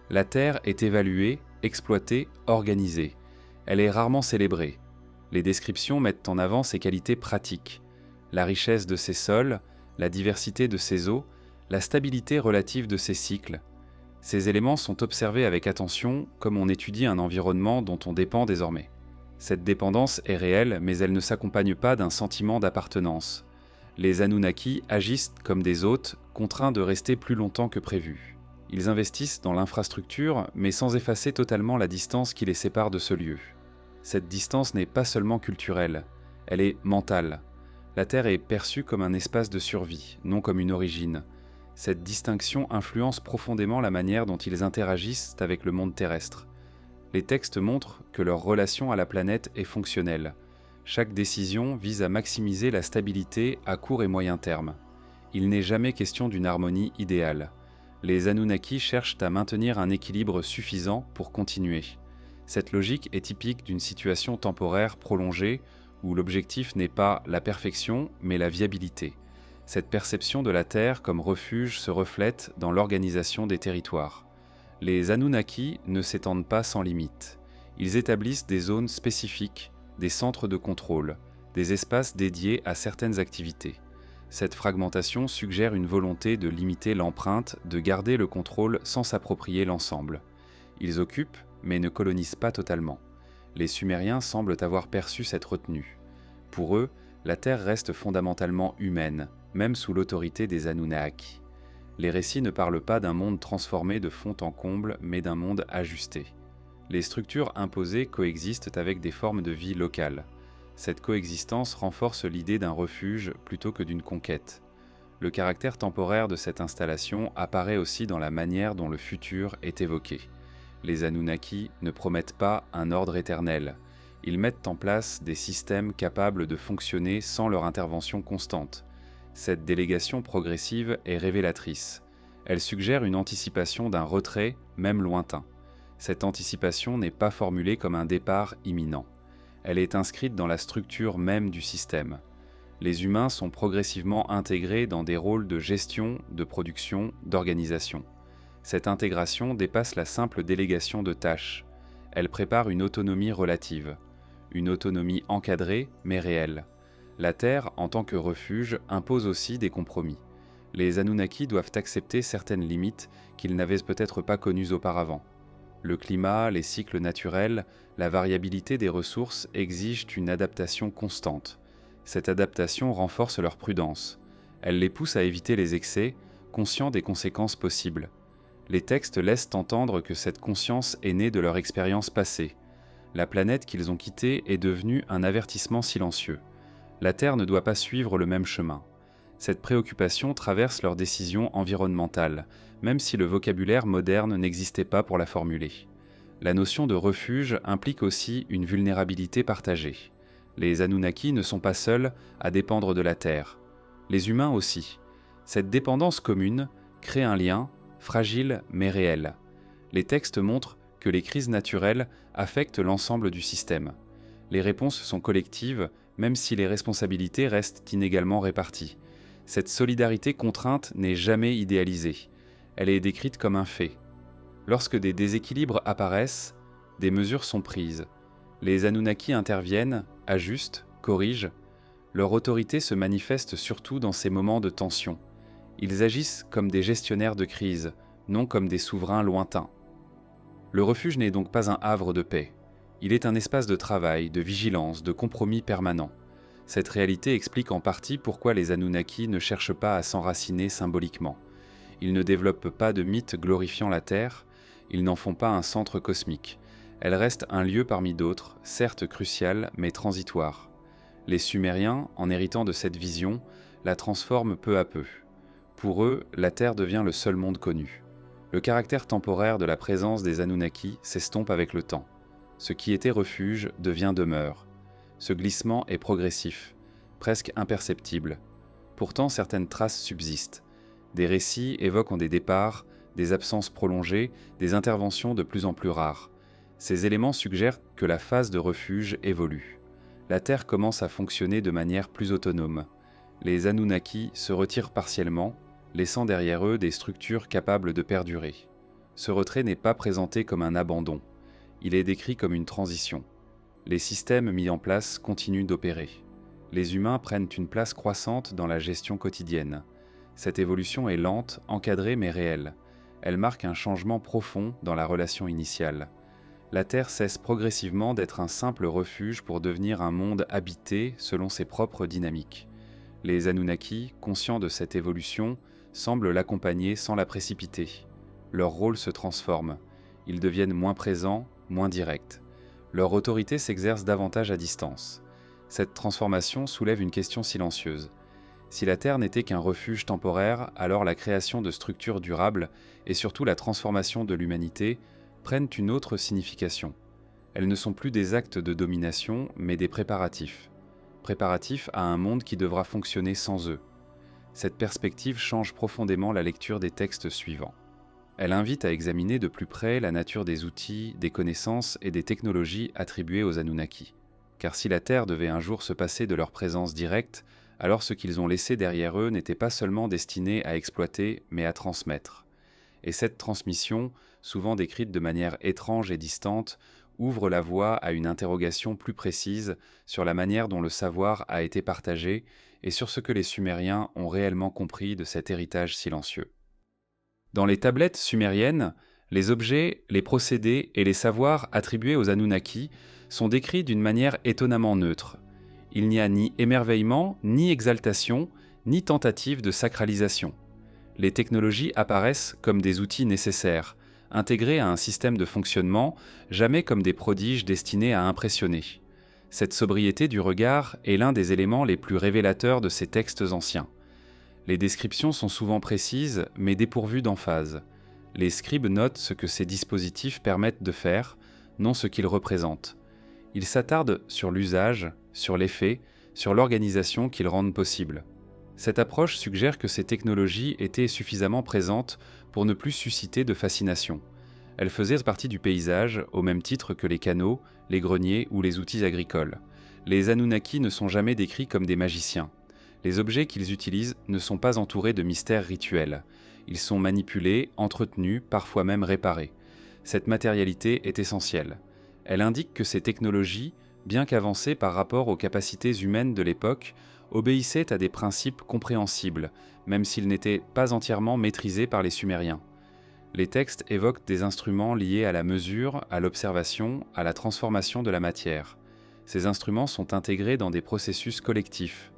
Speaker 1: La Terre est évaluée, exploitée, organisée. Elle est rarement célébrée. Les descriptions mettent en avant ses qualités pratiques, la richesse de ses sols, la diversité de ses eaux, la stabilité relative de ses cycles. Ces éléments sont observés avec attention comme on étudie un environnement dont on dépend désormais. Cette dépendance est réelle, mais elle ne s'accompagne pas d'un sentiment d'appartenance. Les Anunnaki agissent comme des hôtes, contraints de rester plus longtemps que prévu. Ils investissent dans l'infrastructure, mais sans effacer totalement la distance qui les sépare de ce lieu. Cette distance n'est pas seulement culturelle, elle est mentale. La Terre est perçue comme un espace de survie, non comme une origine. Cette distinction influence profondément la manière dont ils interagissent avec le monde terrestre. Les textes montrent que leur relation à la planète est fonctionnelle. Chaque décision vise à maximiser la stabilité à court et moyen terme. Il n'est jamais question d'une harmonie idéale. Les Anunnaki cherchent à maintenir un équilibre suffisant pour continuer. Cette logique est typique d'une situation temporaire prolongée où l'objectif n'est pas la perfection, mais la viabilité. Cette perception de la Terre comme refuge se reflète dans l'organisation des territoires. Les Anunnaki ne s'étendent pas sans limite. Ils établissent des zones spécifiques, des centres de contrôle, des espaces dédiés à certaines activités. Cette fragmentation suggère une volonté de limiter l'empreinte, de garder le contrôle sans s'approprier l'ensemble. Ils occupent, mais ne colonisent pas totalement. Les Sumériens semblent avoir perçu cette retenue. Pour eux, la Terre reste fondamentalement humaine, même sous l'autorité des Anunnaki. Les récits ne parlent pas d'un monde transformé de fond en comble, mais d'un monde ajusté. Les structures imposées coexistent avec des formes de vie locales. Cette coexistence renforce l'idée d'un refuge plutôt que d'une conquête. Le caractère temporaire de cette installation apparaît aussi dans la manière dont le futur est évoqué. Les Anunnaki ne promettent pas un ordre éternel. Ils mettent en place des systèmes capables de fonctionner sans leur intervention constante. Cette délégation progressive est révélatrice. Elle suggère une anticipation d'un retrait, même lointain. Cette anticipation n'est pas formulée comme un départ imminent. Elle est inscrite dans la structure même du système. Les humains sont progressivement intégrés dans des rôles de gestion, de production, d'organisation. Cette intégration dépasse la simple délégation de tâches. Elle prépare une autonomie relative, une autonomie encadrée mais réelle. La Terre, en tant que refuge, impose aussi des compromis. Les Anunnaki doivent accepter certaines limites qu'ils n'avaient peut-être pas connues auparavant. Le climat, les cycles naturels, la variabilité des ressources exigent une adaptation constante. Cette adaptation renforce leur prudence. Elle les pousse à éviter les excès, conscients des conséquences possibles. Les textes laissent entendre que cette conscience est née de leur expérience passée. La planète qu'ils ont quittée est devenue un avertissement silencieux. La Terre ne doit pas suivre le même chemin. Cette préoccupation traverse leurs décisions environnementales, même si le vocabulaire moderne n'existait pas pour la formuler. La notion de refuge implique aussi une vulnérabilité partagée. Les Anunnaki ne sont pas seuls à dépendre de la Terre. Les humains aussi. Cette dépendance commune crée un lien, fragile mais réel. Les textes montrent que les crises naturelles affectent l'ensemble du système. Les réponses sont collectives, même si les responsabilités restent inégalement réparties. Cette solidarité contrainte n'est jamais idéalisée. Elle est décrite comme un fait. Lorsque des déséquilibres apparaissent, des mesures sont prises. Les Anunnaki interviennent, ajustent, corrigent. Leur autorité se manifeste surtout dans ces moments de tension. Ils agissent comme des gestionnaires de crise, non comme des souverains lointains. Le refuge n'est donc pas un havre de paix. Il est un espace de travail, de vigilance, de compromis permanent. Cette réalité explique en partie pourquoi les Anunnaki ne cherchent pas à s'enraciner symboliquement. Ils ne développent pas de mythes glorifiant la Terre, ils n'en font pas un centre cosmique. Elle reste un lieu parmi d'autres, certes crucial, mais transitoire. Les Sumériens, en héritant de cette vision, la transforment peu à peu. Pour eux, la Terre devient le seul monde connu. Le caractère temporaire de la présence des Anunnaki s'estompe avec le temps. Ce qui était refuge devient demeure. Ce glissement est progressif, presque imperceptible. Pourtant, certaines traces subsistent. Des récits évoquent des départs, des absences prolongées, des interventions de plus en plus rares. Ces éléments suggèrent que la phase de refuge évolue. La Terre commence à fonctionner de manière plus autonome. Les Anunnaki se retirent partiellement, laissant derrière eux des structures capables de perdurer. Ce retrait n'est pas présenté comme un abandon. Il est décrit comme une transition. Les systèmes mis en place continuent d'opérer. Les humains prennent une place croissante dans la gestion quotidienne. Cette évolution est lente, encadrée mais réelle. Elle marque un changement profond dans la relation initiale. La Terre cesse progressivement d'être un simple refuge pour devenir un monde habité selon ses propres dynamiques. Les Anunnaki, conscients de cette évolution, semblent l'accompagner sans la précipiter. Leur rôle se transforme. Ils deviennent moins présents, moins directs. Leur autorité s'exerce davantage à distance. Cette transformation soulève une question silencieuse. Si la Terre n'était qu'un refuge temporaire, alors la création de structures durables et surtout la transformation de l'humanité prennent une autre signification. Elles ne sont plus des actes de domination, mais des préparatifs. Préparatifs à un monde qui devra fonctionner sans eux. Cette perspective change profondément la lecture des textes suivants. Elle invite à examiner de plus près la nature des outils, des connaissances et des technologies attribuées aux Anunnaki. Car si la Terre devait un jour se passer de leur présence directe, alors ce qu'ils ont laissé derrière eux n'était pas seulement destiné à exploiter, mais à transmettre. Et cette transmission, souvent décrite de manière étrange et distante, ouvre la voie à une interrogation plus précise sur la manière dont le savoir a été partagé et sur ce que les Sumériens ont réellement compris de cet héritage silencieux. Dans les tablettes sumériennes, les objets, les procédés et les savoirs attribués aux Anunnaki sont décrits d'une manière étonnamment neutre. Il n'y a ni émerveillement, ni exaltation, ni tentative de sacralisation. Les technologies apparaissent comme des outils nécessaires, intégrés à un système de fonctionnement, jamais comme des prodiges destinés à impressionner. Cette sobriété du regard est l'un des éléments les plus révélateurs de ces textes anciens. Les descriptions sont souvent précises, mais dépourvues d'emphase. Les scribes notent ce que ces dispositifs permettent de faire, non ce qu'ils représentent. Ils s'attardent sur l'usage, sur l'effet, sur l'organisation qu'ils rendent possible. Cette approche suggère que ces technologies étaient suffisamment présentes pour ne plus susciter de fascination. Elles faisaient partie du paysage, au même titre que les canaux, les greniers ou les outils agricoles. Les Anunnaki ne sont jamais décrits comme des magiciens. Les objets qu'ils utilisent ne sont pas entourés de mystères rituels. Ils sont manipulés, entretenus, parfois même réparés. Cette matérialité est essentielle. Elle indique que ces technologies, bien qu'avancées par rapport aux capacités humaines de l'époque, obéissaient à des principes compréhensibles, même s'ils n'étaient pas entièrement maîtrisés par les Sumériens. Les textes évoquent des instruments liés à la mesure, à l'observation, à la transformation de la matière. Ces instruments sont intégrés dans des processus collectifs.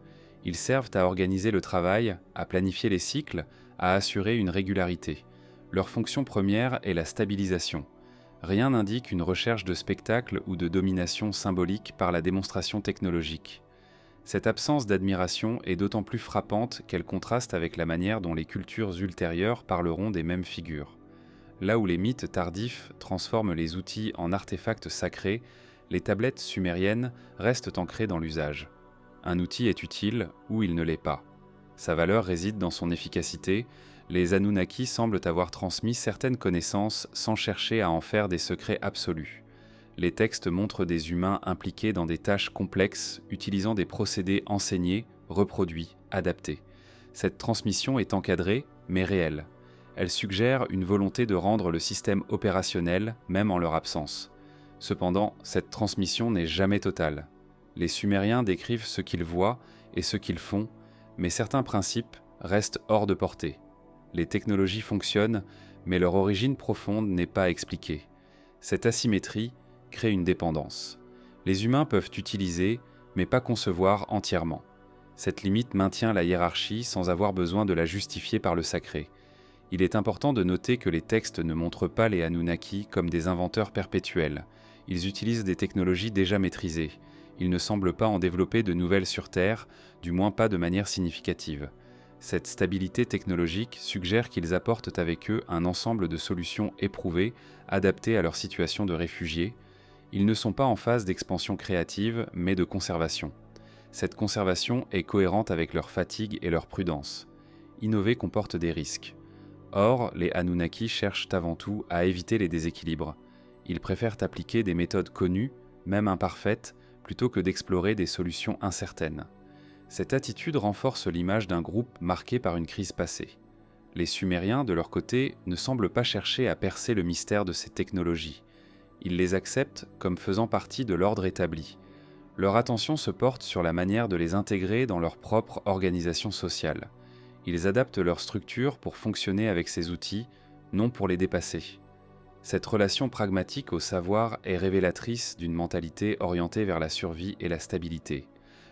Speaker 1: Ils servent à organiser le travail, à planifier les cycles, à assurer une régularité. Leur fonction première est la stabilisation. Rien n'indique une recherche de spectacle ou de domination symbolique par la démonstration technologique. Cette absence d'admiration est d'autant plus frappante qu'elle contraste avec la manière dont les cultures ultérieures parleront des mêmes figures. Là où les mythes tardifs transforment les outils en artefacts sacrés, les tablettes sumériennes restent ancrées dans l'usage. Un outil est utile ou il ne l'est pas. Sa valeur réside dans son efficacité. Les Anunnaki semblent avoir transmis certaines connaissances sans chercher à en faire des secrets absolus. Les textes montrent des humains impliqués dans des tâches complexes, utilisant des procédés enseignés, reproduits, adaptés. Cette transmission est encadrée, mais réelle. Elle suggère une volonté de rendre le système opérationnel, même en leur absence. Cependant, cette transmission n'est jamais totale. Les Sumériens décrivent ce qu'ils voient et ce qu'ils font, mais certains principes restent hors de portée. Les technologies fonctionnent, mais leur origine profonde n'est pas expliquée. Cette asymétrie crée une dépendance. Les humains peuvent utiliser, mais pas concevoir entièrement. Cette limite maintient la hiérarchie sans avoir besoin de la justifier par le sacré. Il est important de noter que les textes ne montrent pas les Anunnaki comme des inventeurs perpétuels. Ils utilisent des technologies déjà maîtrisées. Ils ne semblent pas en développer de nouvelles sur Terre, du moins pas de manière significative. Cette stabilité technologique suggère qu'ils apportent avec eux un ensemble de solutions éprouvées, adaptées à leur situation de réfugiés. Ils ne sont pas en phase d'expansion créative, mais de conservation. Cette conservation est cohérente avec leur fatigue et leur prudence. Innover comporte des risques. Or, les Anunnaki cherchent avant tout à éviter les déséquilibres. Ils préfèrent appliquer des méthodes connues, même imparfaites, plutôt que d'explorer des solutions incertaines. Cette attitude renforce l'image d'un groupe marqué par une crise passée. Les Sumériens, de leur côté, ne semblent pas chercher à percer le mystère de ces technologies. Ils les acceptent comme faisant partie de l'ordre établi. Leur attention se porte sur la manière de les intégrer dans leur propre organisation sociale. Ils adaptent leur structure pour fonctionner avec ces outils, non pour les dépasser. Cette relation pragmatique au savoir est révélatrice d'une mentalité orientée vers la survie et la stabilité.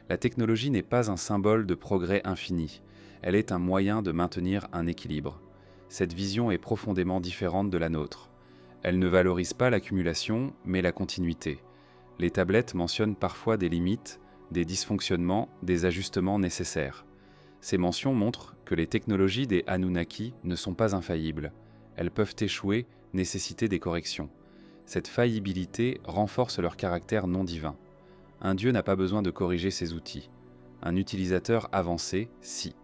Speaker 1: La technologie n'est pas un symbole de progrès infini, elle est un moyen de maintenir un équilibre. Cette vision est profondément différente de la nôtre. Elle ne valorise pas l'accumulation, mais la continuité. Les tablettes mentionnent parfois des limites, des dysfonctionnements, des ajustements nécessaires. Ces mentions montrent que les technologies des Anunnaki ne sont pas infaillibles. Elles peuvent échouer, nécessiter des corrections. Cette faillibilité renforce leur caractère non divin. Un dieu n'a pas besoin de corriger ses outils. Un utilisateur avancé, si.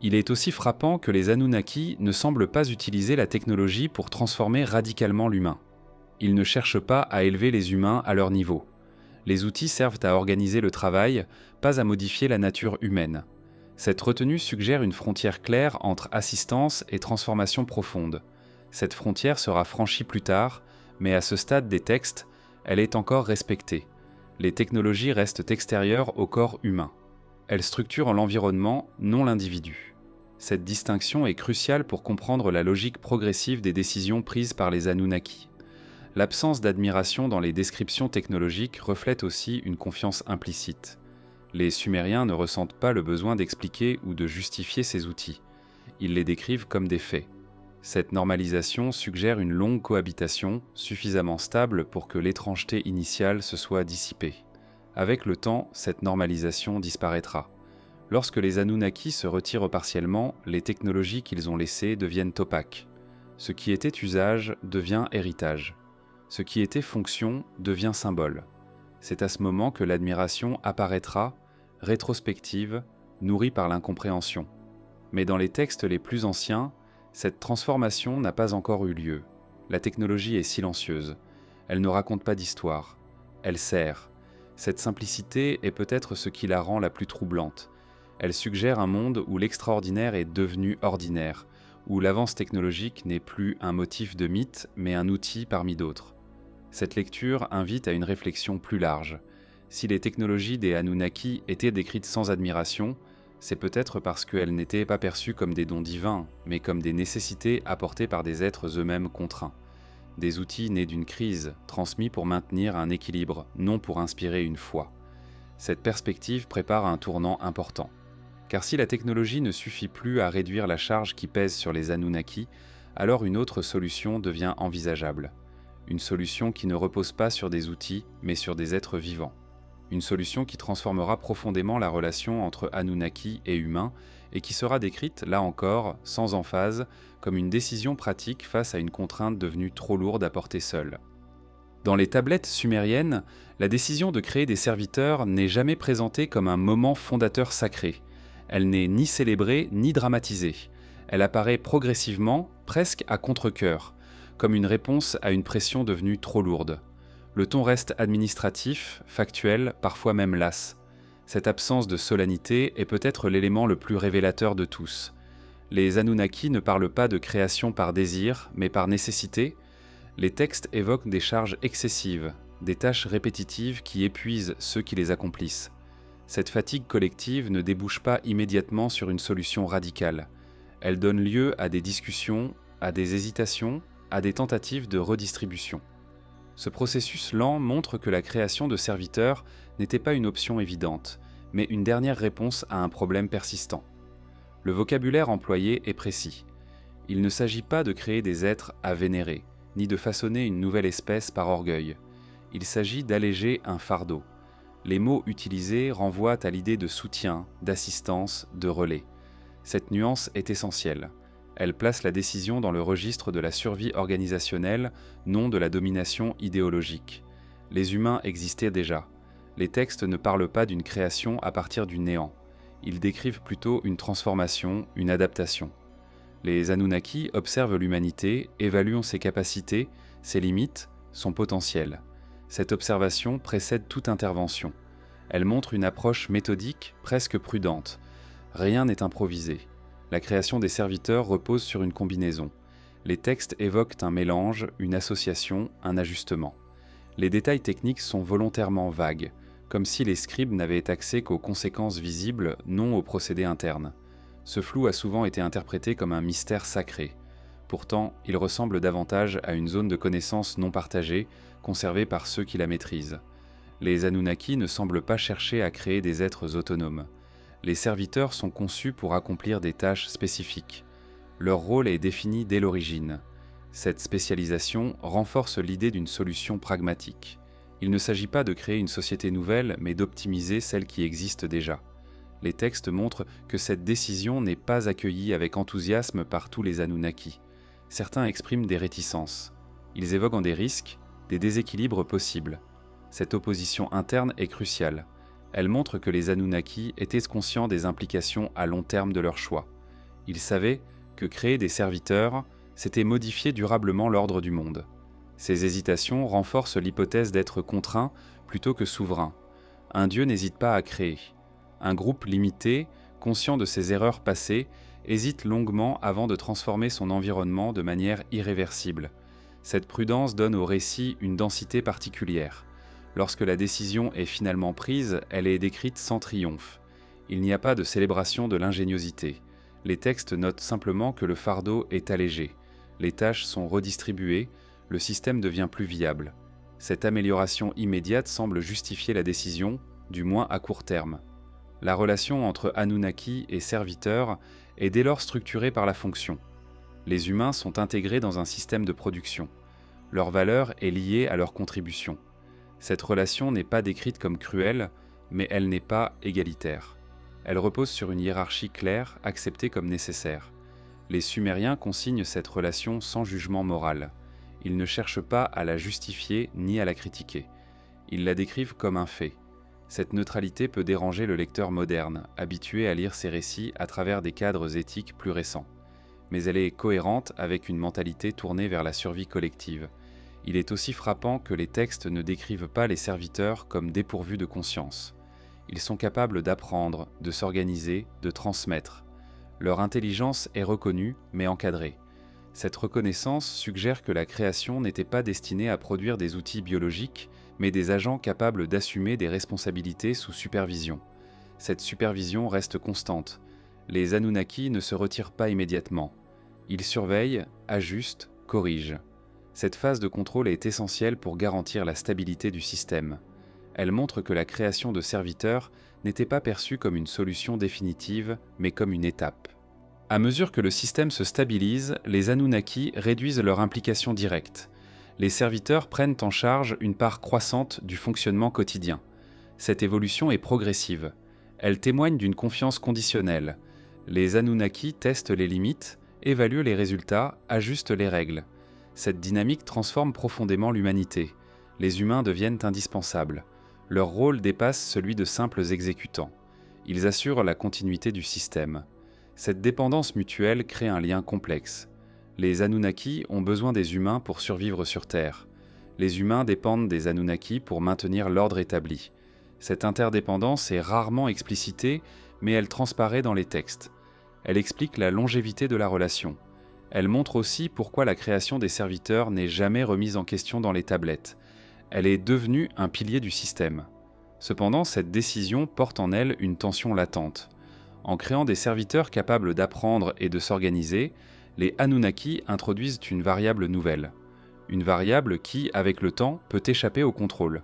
Speaker 1: Il est aussi frappant que les Anunnaki ne semblent pas utiliser la technologie pour transformer radicalement l'humain. Ils ne cherchent pas à élever les humains à leur niveau. Les outils servent à organiser le travail, pas à modifier la nature humaine. Cette retenue suggère une frontière claire entre assistance et transformation profonde. Cette frontière sera franchie plus tard, mais à ce stade des textes, elle est encore respectée. Les technologies restent extérieures au corps humain. Elles structurent l'environnement, non l'individu. Cette distinction est cruciale pour comprendre la logique progressive des décisions prises par les Anunnaki. L'absence d'admiration dans les descriptions technologiques reflète aussi une confiance implicite. Les Sumériens ne ressentent pas le besoin d'expliquer ou de justifier ces outils. Ils les décrivent comme des faits. Cette normalisation suggère une longue cohabitation, suffisamment stable pour que l'étrangeté initiale se soit dissipée. Avec le temps, cette normalisation disparaîtra. Lorsque les Anunnaki se retirent partiellement, les technologies qu'ils ont laissées deviennent opaques. Ce qui était usage devient héritage. Ce qui était fonction devient symbole. C'est à ce moment que l'admiration apparaîtra, rétrospective, nourrie par l'incompréhension. Mais dans les textes les plus anciens, cette transformation n'a pas encore eu lieu. La technologie est silencieuse. Elle ne raconte pas d'histoire. Elle sert. Cette simplicité est peut-être ce qui la rend la plus troublante. Elle suggère un monde où l'extraordinaire est devenu ordinaire, où l'avance technologique n'est plus un motif de mythe, mais un outil parmi d'autres. Cette lecture invite à une réflexion plus large. Si les technologies des Anunnaki étaient décrites sans admiration, c'est peut-être parce qu'elles n'étaient pas perçues comme des dons divins, mais comme des nécessités apportées par des êtres eux-mêmes contraints. Des outils nés d'une crise, transmis pour maintenir un équilibre, non pour inspirer une foi. Cette perspective prépare un tournant important. Car si la technologie ne suffit plus à réduire la charge qui pèse sur les Anunnaki, alors une autre solution devient envisageable. Une solution qui ne repose pas sur des outils, mais sur des êtres vivants. Une solution qui transformera profondément la relation entre Anunnaki et humains et qui sera décrite, là encore, sans emphase, comme une décision pratique face à une contrainte devenue trop lourde à porter seule. Dans les tablettes sumériennes, la décision de créer des serviteurs n'est jamais présentée comme un moment fondateur sacré. Elle n'est ni célébrée ni dramatisée. Elle apparaît progressivement, presque à contre-cœur, comme une réponse à une pression devenue trop lourde. Le ton reste administratif, factuel, parfois même las. Cette absence de solennité est peut-être l'élément le plus révélateur de tous. Les Anunnaki ne parlent pas de création par désir, mais par nécessité. Les textes évoquent des charges excessives, des tâches répétitives qui épuisent ceux qui les accomplissent. Cette fatigue collective ne débouche pas immédiatement sur une solution radicale. Elle donne lieu à des discussions, à des hésitations, à des tentatives de redistribution. Ce processus lent montre que la création de serviteurs n'était pas une option évidente, mais une dernière réponse à un problème persistant. Le vocabulaire employé est précis. Il ne s'agit pas de créer des êtres à vénérer, ni de façonner une nouvelle espèce par orgueil. Il s'agit d'alléger un fardeau. Les mots utilisés renvoient à l'idée de soutien, d'assistance, de relais. Cette nuance est essentielle. Elle place la décision dans le registre de la survie organisationnelle, non de la domination idéologique. Les humains existaient déjà. Les textes ne parlent pas d'une création à partir du néant. Ils décrivent plutôt une transformation, une adaptation. Les Anunnaki observent l'humanité, évaluent ses capacités, ses limites, son potentiel. Cette observation précède toute intervention. Elle montre une approche méthodique, presque prudente. Rien n'est improvisé. La création des serviteurs repose sur une combinaison. Les textes évoquent un mélange, une association, un ajustement. Les détails techniques sont volontairement vagues, comme si les scribes n'avaient accès qu'aux conséquences visibles, non aux procédés internes. Ce flou a souvent été interprété comme un mystère sacré. Pourtant, il ressemble davantage à une zone de connaissance non partagée, conservée par ceux qui la maîtrisent. Les Anunnaki ne semblent pas chercher à créer des êtres autonomes. Les serviteurs sont conçus pour accomplir des tâches spécifiques. Leur rôle est défini dès l'origine. Cette spécialisation renforce l'idée d'une solution pragmatique. Il ne s'agit pas de créer une société nouvelle, mais d'optimiser celle qui existe déjà. Les textes montrent que cette décision n'est pas accueillie avec enthousiasme par tous les Anunnaki. Certains expriment des réticences. Ils évoquent des risques, des déséquilibres possibles. Cette opposition interne est cruciale. Elle montre que les Anunnaki étaient conscients des implications à long terme de leur choix. Ils savaient que créer des serviteurs, c'était modifier durablement l'ordre du monde. Ces hésitations renforcent l'hypothèse d'être contraint plutôt que souverain. Un dieu n'hésite pas à créer. Un groupe limité, conscient de ses erreurs passées, hésite longuement avant de transformer son environnement de manière irréversible. Cette prudence donne au récit une densité particulière. Lorsque la décision est finalement prise, elle est décrite sans triomphe. Il n'y a pas de célébration de l'ingéniosité. Les textes notent simplement que le fardeau est allégé. Les tâches sont redistribuées, le système devient plus viable. Cette amélioration immédiate semble justifier la décision, du moins à court terme. La relation entre Anunnaki et serviteurs est dès lors structurée par la fonction. Les humains sont intégrés dans un système de production. Leur valeur est liée à leur contribution. Cette relation n'est pas décrite comme cruelle, mais elle n'est pas égalitaire. Elle repose sur une hiérarchie claire, acceptée comme nécessaire. Les Sumériens consignent cette relation sans jugement moral. Ils ne cherchent pas à la justifier ni à la critiquer. Ils la décrivent comme un fait. Cette neutralité peut déranger le lecteur moderne, habitué à lire ces récits à travers des cadres éthiques plus récents. Mais elle est cohérente avec une mentalité tournée vers la survie collective. Il est aussi frappant que les textes ne décrivent pas les serviteurs comme dépourvus de conscience. Ils sont capables d'apprendre, de s'organiser, de transmettre. Leur intelligence est reconnue, mais encadrée. Cette reconnaissance suggère que la création n'était pas destinée à produire des outils biologiques, mais des agents capables d'assumer des responsabilités sous supervision. Cette supervision reste constante. Les Anunnaki ne se retirent pas immédiatement. Ils surveillent, ajustent, corrigent. Cette phase de contrôle est essentielle pour garantir la stabilité du système. Elle montre que la création de serviteurs n'était pas perçue comme une solution définitive, mais comme une étape. À mesure que le système se stabilise, les Anunnaki réduisent leur implication directe. Les serviteurs prennent en charge une part croissante du fonctionnement quotidien. Cette évolution est progressive. Elle témoigne d'une confiance conditionnelle. Les Anunnaki testent les limites, évaluent les résultats, ajustent les règles. Cette dynamique transforme profondément l'humanité. Les humains deviennent indispensables. Leur rôle dépasse celui de simples exécutants. Ils assurent la continuité du système. Cette dépendance mutuelle crée un lien complexe. Les Anunnaki ont besoin des humains pour survivre sur Terre. Les humains dépendent des Anunnaki pour maintenir l'ordre établi. Cette interdépendance est rarement explicitée, mais elle transparaît dans les textes. Elle explique la longévité de la relation. Elle montre aussi pourquoi la création des serviteurs n'est jamais remise en question dans les tablettes. Elle est devenue un pilier du système. Cependant, cette décision porte en elle une tension latente. En créant des serviteurs capables d'apprendre et de s'organiser, les Anunnaki introduisent une variable nouvelle. Une variable qui, avec le temps, peut échapper au contrôle.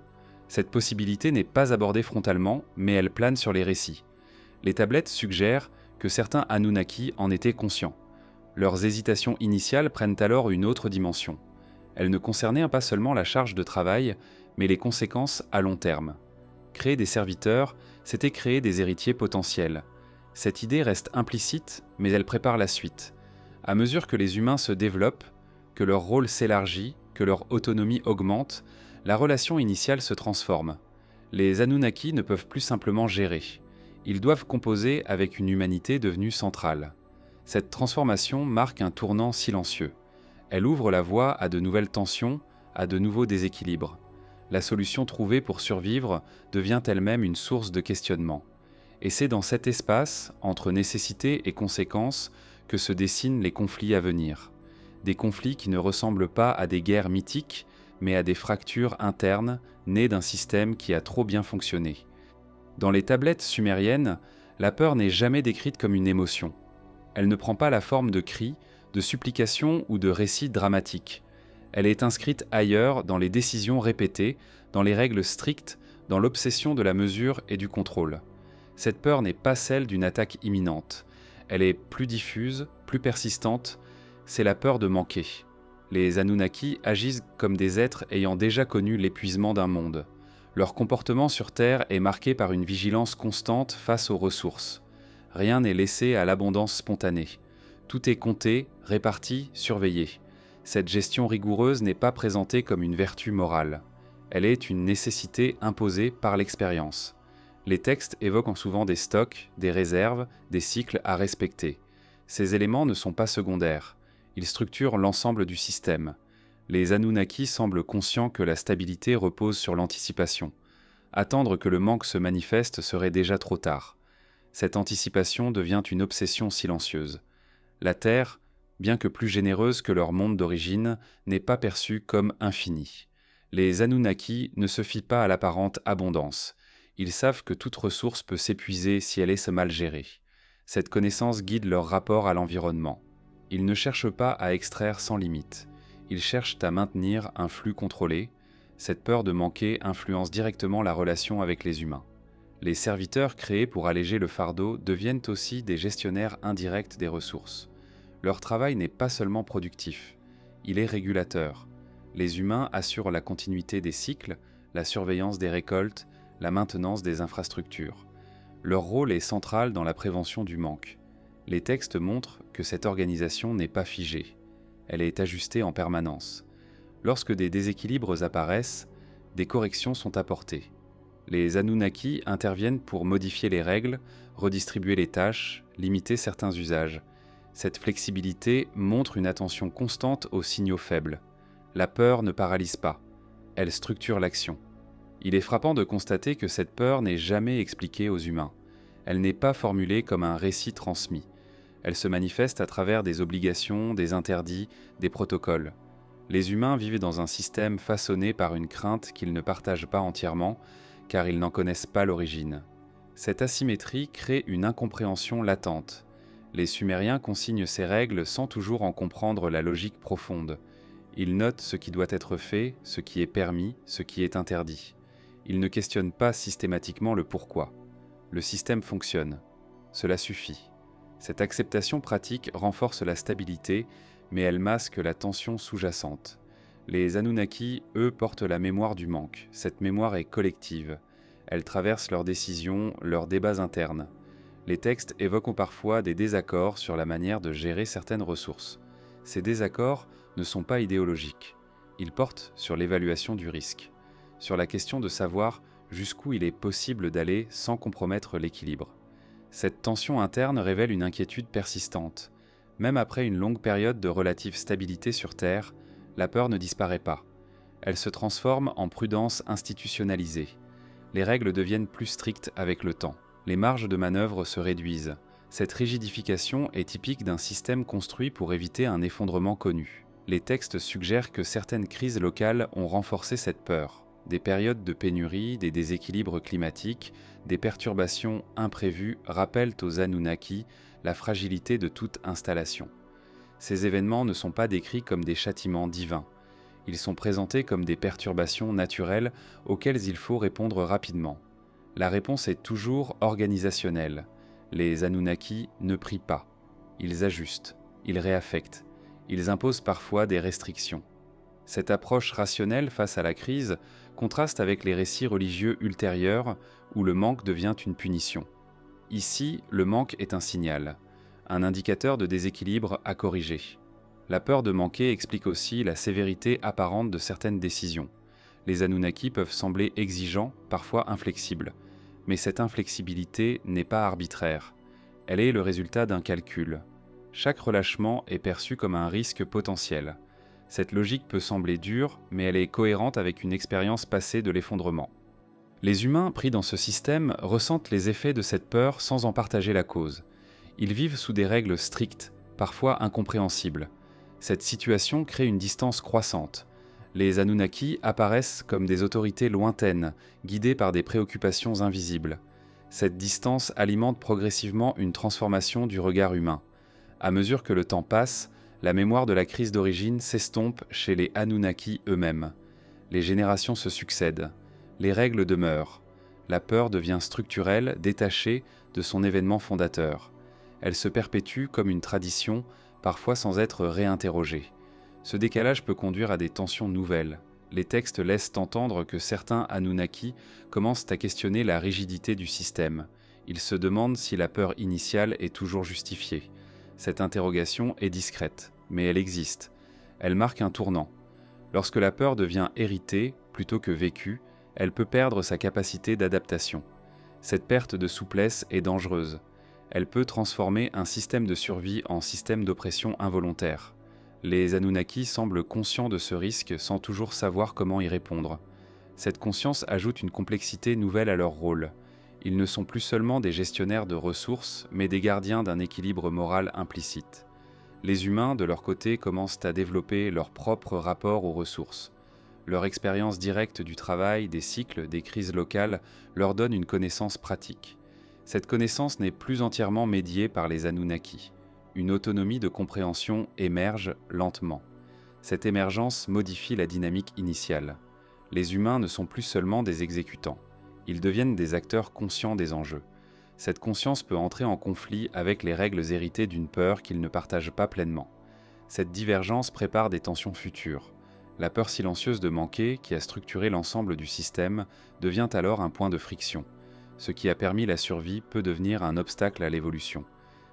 Speaker 1: Cette possibilité n'est pas abordée frontalement, mais elle plane sur les récits. Les tablettes suggèrent que certains Anunnaki en étaient conscients. Leurs hésitations initiales prennent alors une autre dimension. Elles ne concernaient pas seulement la charge de travail, mais les conséquences à long terme. Créer des serviteurs, c'était créer des héritiers potentiels. Cette idée reste implicite, mais elle prépare la suite. À mesure que les humains se développent, que leur rôle s'élargit, que leur autonomie augmente, la relation initiale se transforme. Les Anunnaki ne peuvent plus simplement gérer. Ils doivent composer avec une humanité devenue centrale. Cette transformation marque un tournant silencieux. Elle ouvre la voie à de nouvelles tensions, à de nouveaux déséquilibres. La solution trouvée pour survivre devient elle-même une source de questionnement. Et c'est dans cet espace, entre nécessité et conséquence, que se dessinent les conflits à venir. Des conflits qui ne ressemblent pas à des guerres mythiques, mais à des fractures internes nées d'un système qui a trop bien fonctionné. Dans les tablettes sumériennes, la peur n'est jamais décrite comme une émotion. Elle ne prend pas la forme de cris, de supplications ou de récits dramatiques. Elle est inscrite ailleurs dans les décisions répétées, dans les règles strictes, dans l'obsession de la mesure et du contrôle. Cette peur n'est pas celle d'une attaque imminente. Elle est plus diffuse, plus persistante. C'est la peur de manquer. Les Anunnaki agissent comme des êtres ayant déjà connu l'épuisement d'un monde. Leur comportement sur Terre est marqué par une vigilance constante face aux ressources. Rien n'est laissé à l'abondance spontanée. Tout est compté, réparti, surveillé. Cette gestion rigoureuse n'est pas présentée comme une vertu morale. Elle est une nécessité imposée par l'expérience. Les textes évoquent souvent des stocks, des réserves, des cycles à respecter. Ces éléments ne sont pas secondaires. Ils structurent l'ensemble du système. Les Anunnaki semblent conscients que la stabilité repose sur l'anticipation. Attendre que le manque se manifeste serait déjà trop tard. Cette anticipation devient une obsession silencieuse. La Terre, bien que plus généreuse que leur monde d'origine, n'est pas perçue comme infinie. Les Anunnaki ne se fient pas à l'apparente abondance. Ils savent que toute ressource peut s'épuiser si elle est mal gérée. Cette connaissance guide leur rapport à l'environnement. Ils ne cherchent pas à extraire sans limite. Ils cherchent à maintenir un flux contrôlé. Cette peur de manquer influence directement la relation avec les humains. Les serviteurs créés pour alléger le fardeau deviennent aussi des gestionnaires indirects des ressources. Leur travail n'est pas seulement productif, il est régulateur. Les humains assurent la continuité des cycles, la surveillance des récoltes, la maintenance des infrastructures. Leur rôle est central dans la prévention du manque. Les textes montrent que cette organisation n'est pas figée. Elle est ajustée en permanence. Lorsque des déséquilibres apparaissent, des corrections sont apportées. Les Anunnaki interviennent pour modifier les règles, redistribuer les tâches, limiter certains usages. Cette flexibilité montre une attention constante aux signaux faibles. La peur ne paralyse pas, elle structure l'action. Il est frappant de constater que cette peur n'est jamais expliquée aux humains. Elle n'est pas formulée comme un récit transmis. Elle se manifeste à travers des obligations, des interdits, des protocoles. Les humains vivent dans un système façonné par une crainte qu'ils ne partagent pas entièrement, car ils n'en connaissent pas l'origine. Cette asymétrie crée une incompréhension latente. Les Sumériens consignent ces règles sans toujours en comprendre la logique profonde. Ils notent ce qui doit être fait, ce qui est permis, ce qui est interdit. Ils ne questionnent pas systématiquement le pourquoi. Le système fonctionne. Cela suffit. Cette acceptation pratique renforce la stabilité, mais elle masque la tension sous-jacente. Les Anunnaki, eux, portent la mémoire du manque. Cette mémoire est collective. Elle traverse leurs décisions, leurs débats internes. Les textes évoquent parfois des désaccords sur la manière de gérer certaines ressources. Ces désaccords ne sont pas idéologiques. Ils portent sur l'évaluation du risque, sur la question de savoir jusqu'où il est possible d'aller sans compromettre l'équilibre. Cette tension interne révèle une inquiétude persistante. Même après une longue période de relative stabilité sur Terre, la peur ne disparaît pas. Elle se transforme en prudence institutionnalisée. Les règles deviennent plus strictes avec le temps. Les marges de manœuvre se réduisent. Cette rigidification est typique d'un système construit pour éviter un effondrement connu. Les textes suggèrent que certaines crises locales ont renforcé cette peur. Des périodes de pénurie, des déséquilibres climatiques, des perturbations imprévues rappellent aux Anunnaki la fragilité de toute installation. Ces événements ne sont pas décrits comme des châtiments divins. Ils sont présentés comme des perturbations naturelles auxquelles il faut répondre rapidement. La réponse est toujours organisationnelle. Les Anunnaki ne prient pas. Ils ajustent, ils réaffectent, ils imposent parfois des restrictions. Cette approche rationnelle face à la crise contraste avec les récits religieux ultérieurs où le manque devient une punition. Ici, le manque est un signal, un indicateur de déséquilibre à corriger. La peur de manquer explique aussi la sévérité apparente de certaines décisions. Les Anunnaki peuvent sembler exigeants, parfois inflexibles. Mais cette inflexibilité n'est pas arbitraire. Elle est le résultat d'un calcul. Chaque relâchement est perçu comme un risque potentiel. Cette logique peut sembler dure, mais elle est cohérente avec une expérience passée de l'effondrement. Les humains pris dans ce système ressentent les effets de cette peur sans en partager la cause. Ils vivent sous des règles strictes, parfois incompréhensibles. Cette situation crée une distance croissante. Les Anunnaki apparaissent comme des autorités lointaines, guidées par des préoccupations invisibles. Cette distance alimente progressivement une transformation du regard humain. À mesure que le temps passe, la mémoire de la crise d'origine s'estompe chez les Anunnaki eux-mêmes. Les générations se succèdent. Les règles demeurent. La peur devient structurelle, détachée de son événement fondateur. Elle se perpétue comme une tradition, parfois sans être réinterrogée. Ce décalage peut conduire à des tensions nouvelles. Les textes laissent entendre que certains Anunnaki commencent à questionner la rigidité du système. Ils se demandent si la peur initiale est toujours justifiée. Cette interrogation est discrète, mais elle existe. Elle marque un tournant. Lorsque la peur devient héritée, plutôt que vécue, elle peut perdre sa capacité d'adaptation. Cette perte de souplesse est dangereuse. Elle peut transformer un système de survie en système d'oppression involontaire. Les Anunnaki semblent conscients de ce risque sans toujours savoir comment y répondre. Cette conscience ajoute une complexité nouvelle à leur rôle. Ils ne sont plus seulement des gestionnaires de ressources, mais des gardiens d'un équilibre moral implicite. Les humains, de leur côté, commencent à développer leur propre rapport aux ressources. Leur expérience directe du travail, des cycles, des crises locales leur donne une connaissance pratique. Cette connaissance n'est plus entièrement médiée par les Anunnaki. Une autonomie de compréhension émerge lentement. Cette émergence modifie la dynamique initiale. Les humains ne sont plus seulement des exécutants. Ils deviennent des acteurs conscients des enjeux. Cette conscience peut entrer en conflit avec les règles héritées d'une peur qu'ils ne partagent pas pleinement. Cette divergence prépare des tensions futures. La peur silencieuse de manquer, qui a structuré l'ensemble du système, devient alors un point de friction. Ce qui a permis la survie peut devenir un obstacle à l'évolution.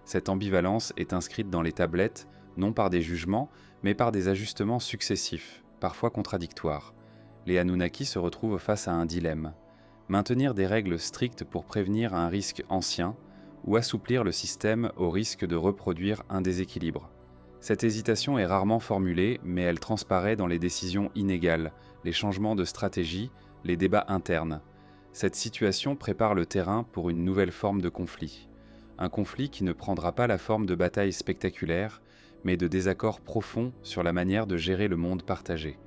Speaker 1: Cette ambivalence est inscrite dans les tablettes, non par des jugements, mais par des ajustements successifs, parfois contradictoires. Les Anunnaki se retrouvent face à un dilemme. Maintenir des règles strictes pour prévenir un risque ancien, ou assouplir le système au risque de reproduire un déséquilibre. Cette hésitation est rarement formulée, mais elle transparaît dans les décisions inégales, les changements de stratégie, les débats internes. Cette situation prépare le terrain pour une nouvelle forme de conflit. Un conflit qui ne prendra pas la forme de batailles spectaculaires, mais de désaccords profonds sur la manière de gérer le monde partagé.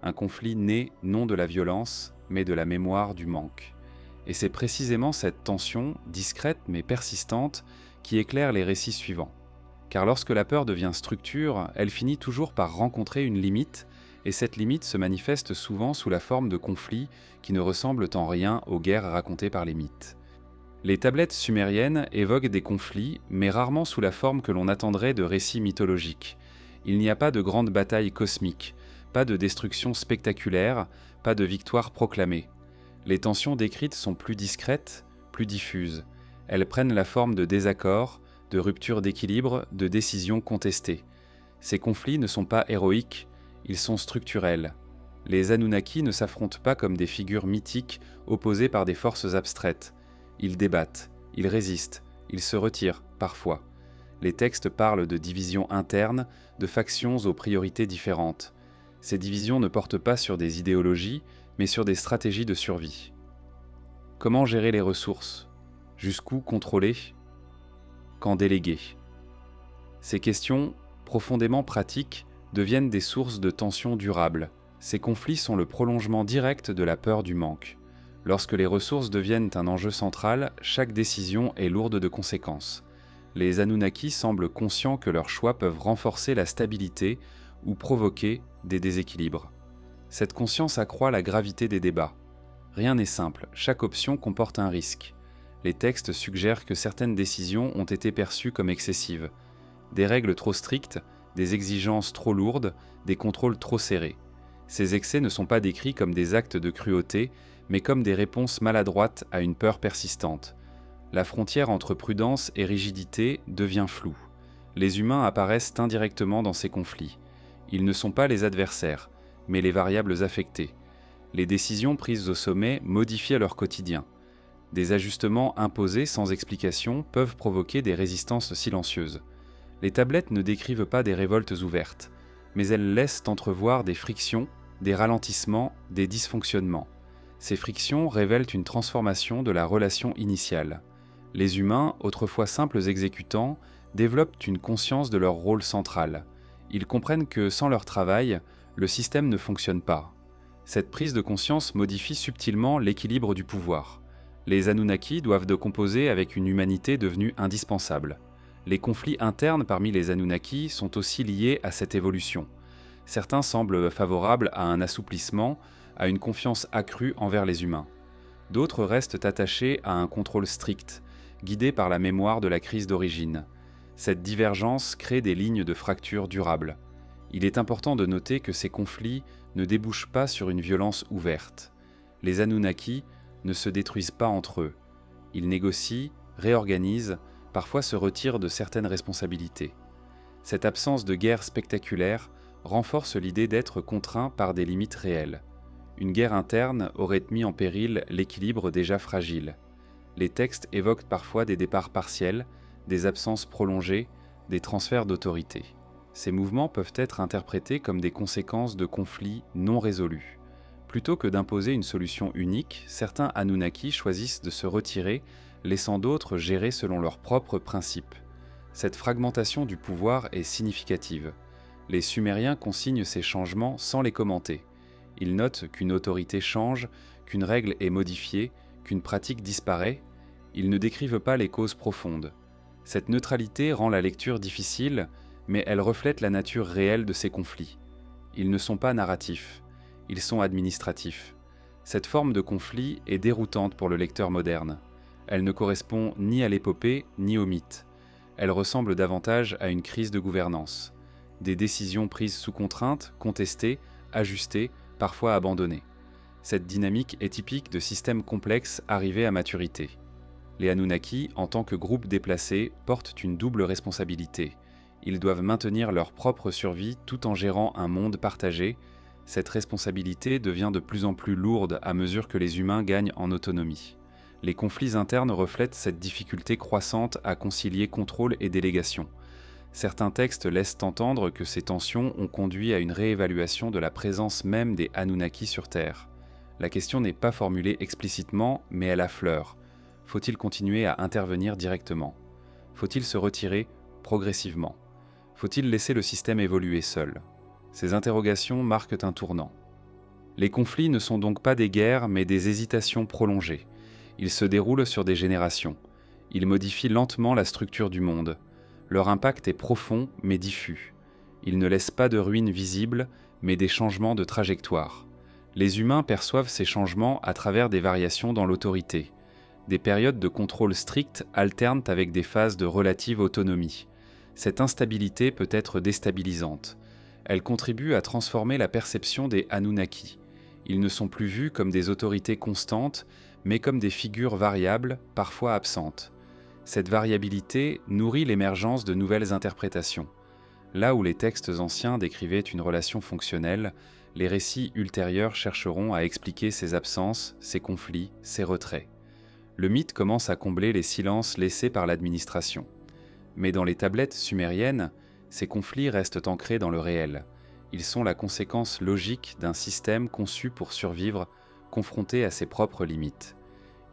Speaker 1: Un conflit né non de la violence, mais de la mémoire du manque. Et c'est précisément cette tension, discrète mais persistante, qui éclaire les récits suivants. Car lorsque la peur devient structure, elle finit toujours par rencontrer une limite, et cette limite se manifeste souvent sous la forme de conflits qui ne ressemblent en rien aux guerres racontées par les mythes. Les tablettes sumériennes évoquent des conflits, mais rarement sous la forme que l'on attendrait de récits mythologiques. Il n'y a pas de grande bataille cosmique, pas de destruction spectaculaire, pas de victoire proclamée. Les tensions décrites sont plus discrètes, plus diffuses. Elles prennent la forme de désaccords, de ruptures d'équilibre, de décisions contestées. Ces conflits ne sont pas héroïques, ils sont structurels. Les Anunnaki ne s'affrontent pas comme des figures mythiques opposées par des forces abstraites. Ils débattent, ils résistent, ils se retirent, parfois. Les textes parlent de divisions internes, de factions aux priorités différentes. Ces divisions ne portent pas sur des idéologies, mais sur des stratégies de survie. Comment gérer les ressources? Jusqu'où contrôler? Quand déléguer? Ces questions, profondément pratiques, deviennent des sources de tensions durables. Ces conflits sont le prolongement direct de la peur du manque. Lorsque les ressources deviennent un enjeu central, chaque décision est lourde de conséquences. Les Anunnaki semblent conscients que leurs choix peuvent renforcer la stabilité ou provoquer des déséquilibres. Cette conscience accroît la gravité des débats. Rien n'est simple, chaque option comporte un risque. Les textes suggèrent que certaines décisions ont été perçues comme excessives. Des règles trop strictes, des exigences trop lourdes, des contrôles trop serrés. Ces excès ne sont pas décrits comme des actes de cruauté, mais comme des réponses maladroites à une peur persistante. La frontière entre prudence et rigidité devient floue. Les humains apparaissent indirectement dans ces conflits. Ils ne sont pas les adversaires, mais les variables affectées. Les décisions prises au sommet modifient leur quotidien. Des ajustements imposés sans explication peuvent provoquer des résistances silencieuses. Les tablettes ne décrivent pas des révoltes ouvertes, mais elles laissent entrevoir des frictions, des ralentissements, des dysfonctionnements. Ces frictions révèlent une transformation de la relation initiale. Les humains, autrefois simples exécutants, développent une conscience de leur rôle central. Ils comprennent que sans leur travail, le système ne fonctionne pas. Cette prise de conscience modifie subtilement l'équilibre du pouvoir. Les Anunnaki doivent de composer avec une humanité devenue indispensable. Les conflits internes parmi les Anunnaki sont aussi liés à cette évolution. Certains semblent favorables à un assouplissement, à une confiance accrue envers les humains. D'autres restent attachés à un contrôle strict, guidés par la mémoire de la crise d'origine. Cette divergence crée des lignes de fracture durables. Il est important de noter que ces conflits ne débouchent pas sur une violence ouverte. Les Anunnaki ne se détruisent pas entre eux. Ils négocient, réorganisent, parfois se retirent de certaines responsabilités. Cette absence de guerre spectaculaire renforce l'idée d'être contraint par des limites réelles. Une guerre interne aurait mis en péril l'équilibre déjà fragile. Les textes évoquent parfois des départs partiels, des absences prolongées, des transferts d'autorité. Ces mouvements peuvent être interprétés comme des conséquences de conflits non résolus. Plutôt que d'imposer une solution unique, certains Anunnaki choisissent de se retirer, laissant d'autres gérer selon leurs propres principes. Cette fragmentation du pouvoir est significative. Les Sumériens consignent ces changements sans les commenter. Ils notent qu'une autorité change, qu'une règle est modifiée, qu'une pratique disparaît. Ils ne décrivent pas les causes profondes. Cette neutralité rend la lecture difficile, mais elle reflète la nature réelle de ces conflits. Ils ne sont pas narratifs, ils sont administratifs. Cette forme de conflit est déroutante pour le lecteur moderne. Elle ne correspond ni à l'épopée ni au mythe. Elle ressemble davantage à une crise de gouvernance. Des décisions prises sous contrainte, contestées, ajustées, parfois abandonnées. Cette dynamique est typique de systèmes complexes arrivés à maturité. Les Anunnaki, en tant que groupe déplacé, portent une double responsabilité. Ils doivent maintenir leur propre survie tout en gérant un monde partagé. Cette responsabilité devient de plus en plus lourde à mesure que les humains gagnent en autonomie. Les conflits internes reflètent cette difficulté croissante à concilier contrôle et délégation. Certains textes laissent entendre que ces tensions ont conduit à une réévaluation de la présence même des Anunnaki sur Terre. La question n'est pas formulée explicitement, mais elle affleure. Faut-il continuer à intervenir directement? Faut-il se retirer progressivement? Faut-il laisser le système évoluer seul? Ces interrogations marquent un tournant. Les conflits ne sont donc pas des guerres, mais des hésitations prolongées. Ils se déroulent sur des générations. Ils modifient lentement la structure du monde. Leur impact est profond, mais diffus. Ils ne laissent pas de ruines visibles, mais des changements de trajectoire. Les humains perçoivent ces changements à travers des variations dans l'autorité. Des périodes de contrôle strict alternent avec des phases de relative autonomie. Cette instabilité peut être déstabilisante. Elle contribue à transformer la perception des Anunnaki. Ils ne sont plus vus comme des autorités constantes, mais comme des figures variables, parfois absentes. Cette variabilité nourrit l'émergence de nouvelles interprétations. Là où les textes anciens décrivaient une relation fonctionnelle, les récits ultérieurs chercheront à expliquer ces absences, ces conflits, ces retraits. Le mythe commence à combler les silences laissés par l'administration. Mais dans les tablettes sumériennes, ces conflits restent ancrés dans le réel. Ils sont la conséquence logique d'un système conçu pour survivre, confronté à ses propres limites.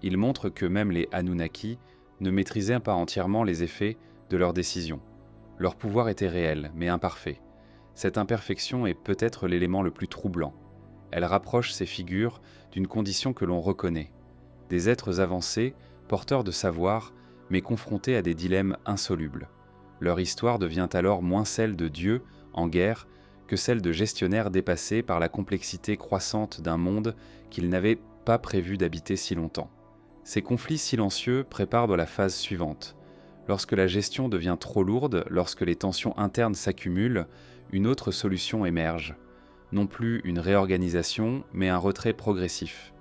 Speaker 1: Ils montrent que même les Anunnaki ne maîtrisaient pas entièrement les effets de leurs décisions. Leur pouvoir était réel, mais imparfait. Cette imperfection est peut-être l'élément le plus troublant. Elle rapproche ces figures d'une condition que l'on reconnaît. Des êtres avancés, porteurs de savoir, mais confrontés à des dilemmes insolubles. Leur histoire devient alors moins celle de dieux en guerre que celle de gestionnaires dépassés par la complexité croissante d'un monde qu'ils n'avaient pas prévu d'habiter si longtemps. Ces conflits silencieux préparent la phase suivante. Lorsque la gestion devient trop lourde, lorsque les tensions internes s'accumulent, une autre solution émerge. Non plus une réorganisation, mais un retrait progressif.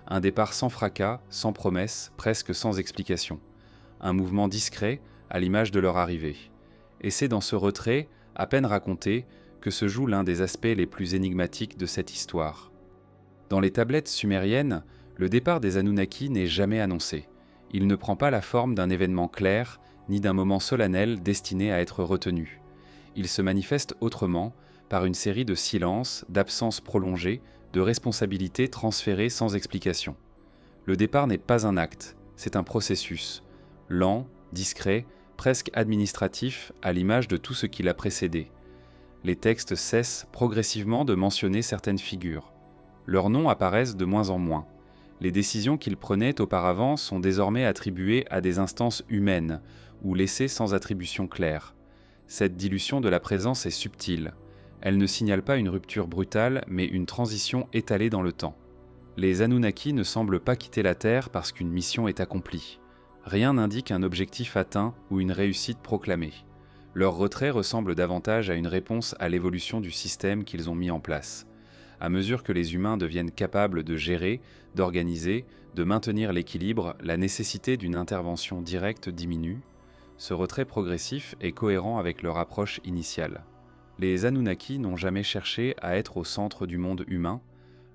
Speaker 1: Un départ sans fracas, sans promesse, presque sans explication. Un mouvement discret, à l'image de leur arrivée. Et c'est dans ce retrait, à peine raconté, que se joue l'un des aspects les plus énigmatiques de cette histoire. Dans les tablettes sumériennes, le départ des Anunnaki n'est jamais annoncé. Il ne prend pas la forme d'un événement clair, ni d'un moment solennel destiné à être retenu. Il se manifeste autrement, par une série de silences, d'absences prolongées, de responsabilités transférées sans explication. Le départ n'est pas un acte, c'est un processus, lent, discret, presque administratif, à l'image de tout ce qui l'a précédé. Les textes cessent progressivement de mentionner certaines figures. Leurs noms apparaissent de moins en moins. Les décisions qu'ils prenaient auparavant sont désormais attribuées à des instances humaines ou laissées sans attribution claire. Cette dilution de la présence est subtile. Elle ne signale pas une rupture brutale, mais une transition étalée dans le temps. Les Anunnaki ne semblent pas quitter la Terre parce qu'une mission est accomplie. Rien n'indique un objectif atteint ou une réussite proclamée. Leur retrait ressemble davantage à une réponse à l'évolution du système qu'ils ont mis en place. À mesure que les humains deviennent capables de gérer, d'organiser, de maintenir l'équilibre, la nécessité d'une intervention directe diminue. Ce retrait progressif est cohérent avec leur approche initiale. Les Anunnaki n'ont jamais cherché à être au centre du monde humain,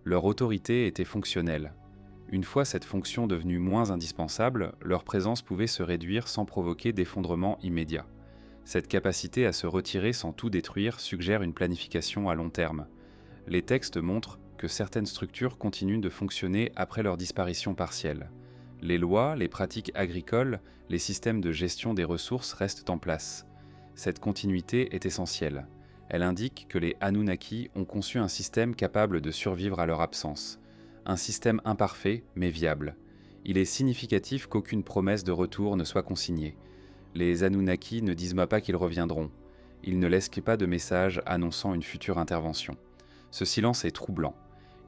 Speaker 1: leur autorité était fonctionnelle. Une fois cette fonction devenue moins indispensable, leur présence pouvait se réduire sans provoquer d'effondrement immédiat. Cette capacité à se retirer sans tout détruire suggère une planification à long terme. Les textes montrent que certaines structures continuent de fonctionner après leur disparition partielle. Les lois, les pratiques agricoles, les systèmes de gestion des ressources restent en place. Cette continuité est essentielle. Elle indique que les Anunnaki ont conçu un système capable de survivre à leur absence. Un système imparfait, mais viable. Il est significatif qu'aucune promesse de retour ne soit consignée. Les Anunnaki ne disent pas qu'ils reviendront. Ils ne laissent pas de message annonçant une future intervention. Ce silence est troublant.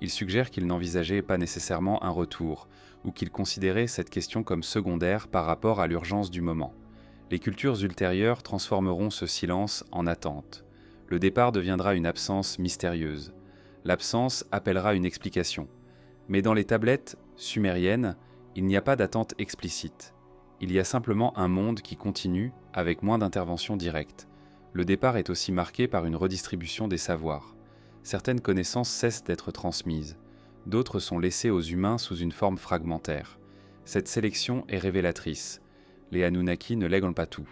Speaker 1: Il suggère qu'ils n'envisageaient pas nécessairement un retour, ou qu'ils considéraient cette question comme secondaire par rapport à l'urgence du moment. Les cultures ultérieures transformeront ce silence en attente. Le départ deviendra une absence mystérieuse. L'absence appellera une explication. Mais dans les tablettes sumériennes, il n'y a pas d'attente explicite. Il y a simplement un monde qui continue avec moins d'intervention directe. Le départ est aussi marqué par une redistribution des savoirs. Certaines connaissances cessent d'être transmises. D'autres sont laissées aux humains sous une forme fragmentaire. Cette sélection est révélatrice. Les Anunnaki ne lèguent pas tout.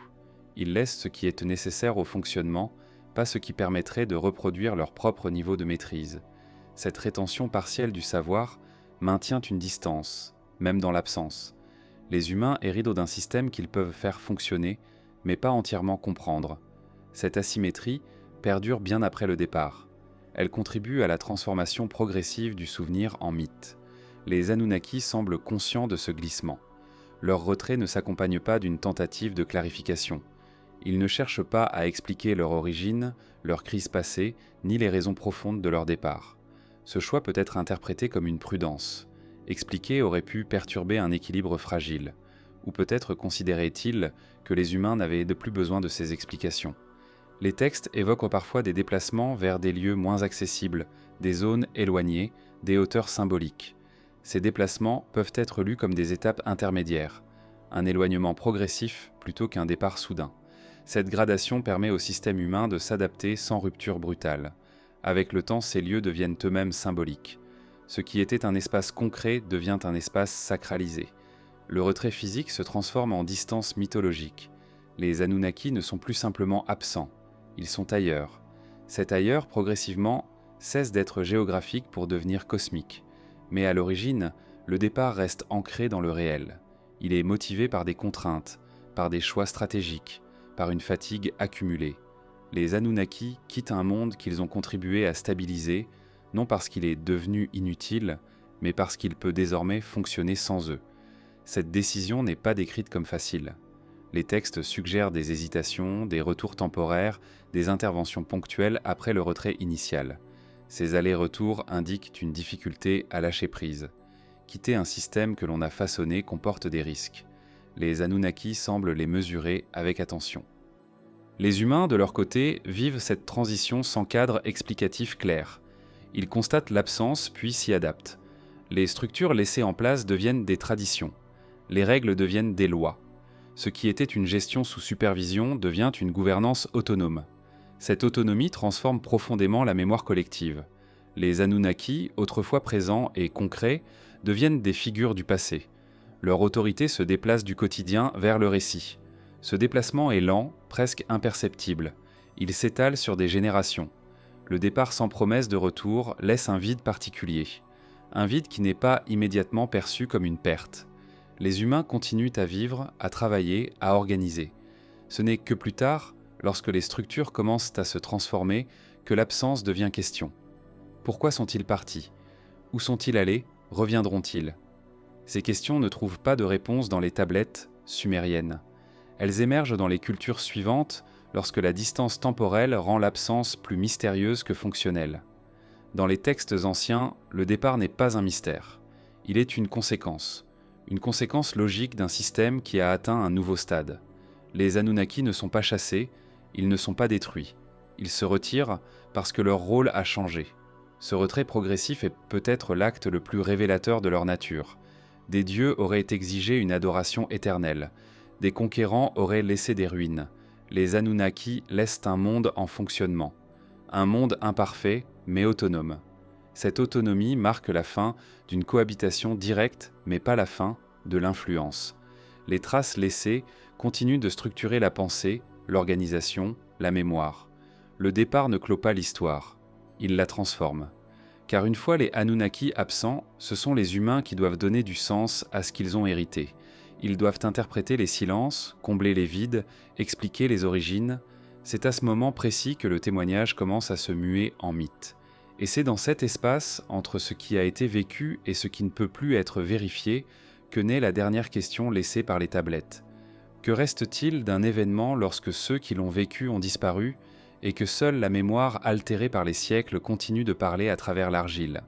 Speaker 1: Ils laissent ce qui est nécessaire au fonctionnement, pas ce qui permettrait de reproduire leur propre niveau de maîtrise. Cette rétention partielle du savoir maintient une distance, même dans l'absence. Les humains héritent d'un système qu'ils peuvent faire fonctionner, mais pas entièrement comprendre. Cette asymétrie perdure bien après le départ. Elle contribue à la transformation progressive du souvenir en mythe. Les Anunnaki semblent conscients de ce glissement. Leur retrait ne s'accompagne pas d'une tentative de clarification. Ils ne cherchent pas à expliquer leur origine, leur crise passée, ni les raisons profondes de leur départ. Ce choix peut être interprété comme une prudence. Expliquer aurait pu perturber un équilibre fragile. Ou peut-être considérait-il que les humains n'avaient de plus besoin de ces explications. Les textes évoquent parfois des déplacements vers des lieux moins accessibles, des zones éloignées, des hauteurs symboliques. Ces déplacements peuvent être lus comme des étapes intermédiaires, un éloignement progressif plutôt qu'un départ soudain. Cette gradation permet au système humain de s'adapter sans rupture brutale. Avec le temps, ces lieux deviennent eux-mêmes symboliques. Ce qui était un espace concret devient un espace sacralisé. Le retrait physique se transforme en distance mythologique. Les Anunnaki ne sont plus simplement absents. Ils sont ailleurs. Cet ailleurs, progressivement, cesse d'être géographique pour devenir cosmique. Mais à l'origine, le départ reste ancré dans le réel. Il est motivé par des contraintes, par des choix stratégiques, par une fatigue accumulée. Les Anunnaki quittent un monde qu'ils ont contribué à stabiliser, non parce qu'il est devenu inutile, mais parce qu'il peut désormais fonctionner sans eux. Cette décision n'est pas décrite comme facile. Les textes suggèrent des hésitations, des retours temporaires, des interventions ponctuelles après le retrait initial. Ces allers-retours indiquent une difficulté à lâcher prise. Quitter un système que l'on a façonné comporte des risques. Les Anunnaki semblent les mesurer avec attention. Les humains, de leur côté, vivent cette transition sans cadre explicatif clair. Ils constatent l'absence puis s'y adaptent. Les structures laissées en place deviennent des traditions. Les règles deviennent des lois. Ce qui était une gestion sous supervision devient une gouvernance autonome. Cette autonomie transforme profondément la mémoire collective. Les Anunnaki, autrefois présents et concrets, deviennent des figures du passé. Leur autorité se déplace du quotidien vers le récit. Ce déplacement est lent, presque imperceptible. Il s'étale sur des générations. Le départ sans promesse de retour laisse un vide particulier. Un vide qui n'est pas immédiatement perçu comme une perte. Les humains continuent à vivre, à travailler, à organiser. Ce n'est que plus tard, lorsque les structures commencent à se transformer, que l'absence devient question. Pourquoi sont-ils partis? Où sont-ils allés? Reviendront-ils? Ces questions ne trouvent pas de réponse dans les tablettes sumériennes. Elles émergent dans les cultures suivantes lorsque la distance temporelle rend l'absence plus mystérieuse que fonctionnelle. Dans les textes anciens, le départ n'est pas un mystère. Il est une conséquence logique d'un système qui a atteint un nouveau stade. Les Anunnaki ne sont pas chassés, ils ne sont pas détruits. Ils se retirent parce que leur rôle a changé. Ce retrait progressif est peut-être l'acte le plus révélateur de leur nature. Des dieux auraient exigé une adoration éternelle. Des conquérants auraient laissé des ruines. Les Anunnaki laissent un monde en fonctionnement. Un monde imparfait, mais autonome. Cette autonomie marque la fin d'une cohabitation directe, mais pas la fin de l'influence. Les traces laissées continuent de structurer la pensée, l'organisation, la mémoire. Le départ ne clôt pas l'histoire, il la transforme. Car une fois les Anunnaki absents, ce sont les humains qui doivent donner du sens à ce qu'ils ont hérité. Ils doivent interpréter les silences, combler les vides, expliquer les origines. C'est à ce moment précis que le témoignage commence à se muer en mythe. Et c'est dans cet espace, entre ce qui a été vécu et ce qui ne peut plus être vérifié, que naît la dernière question laissée par les tablettes. Que reste-t-il d'un événement lorsque ceux qui l'ont vécu ont disparu et que seule la mémoire altérée par les siècles continue de parler à travers l'argile?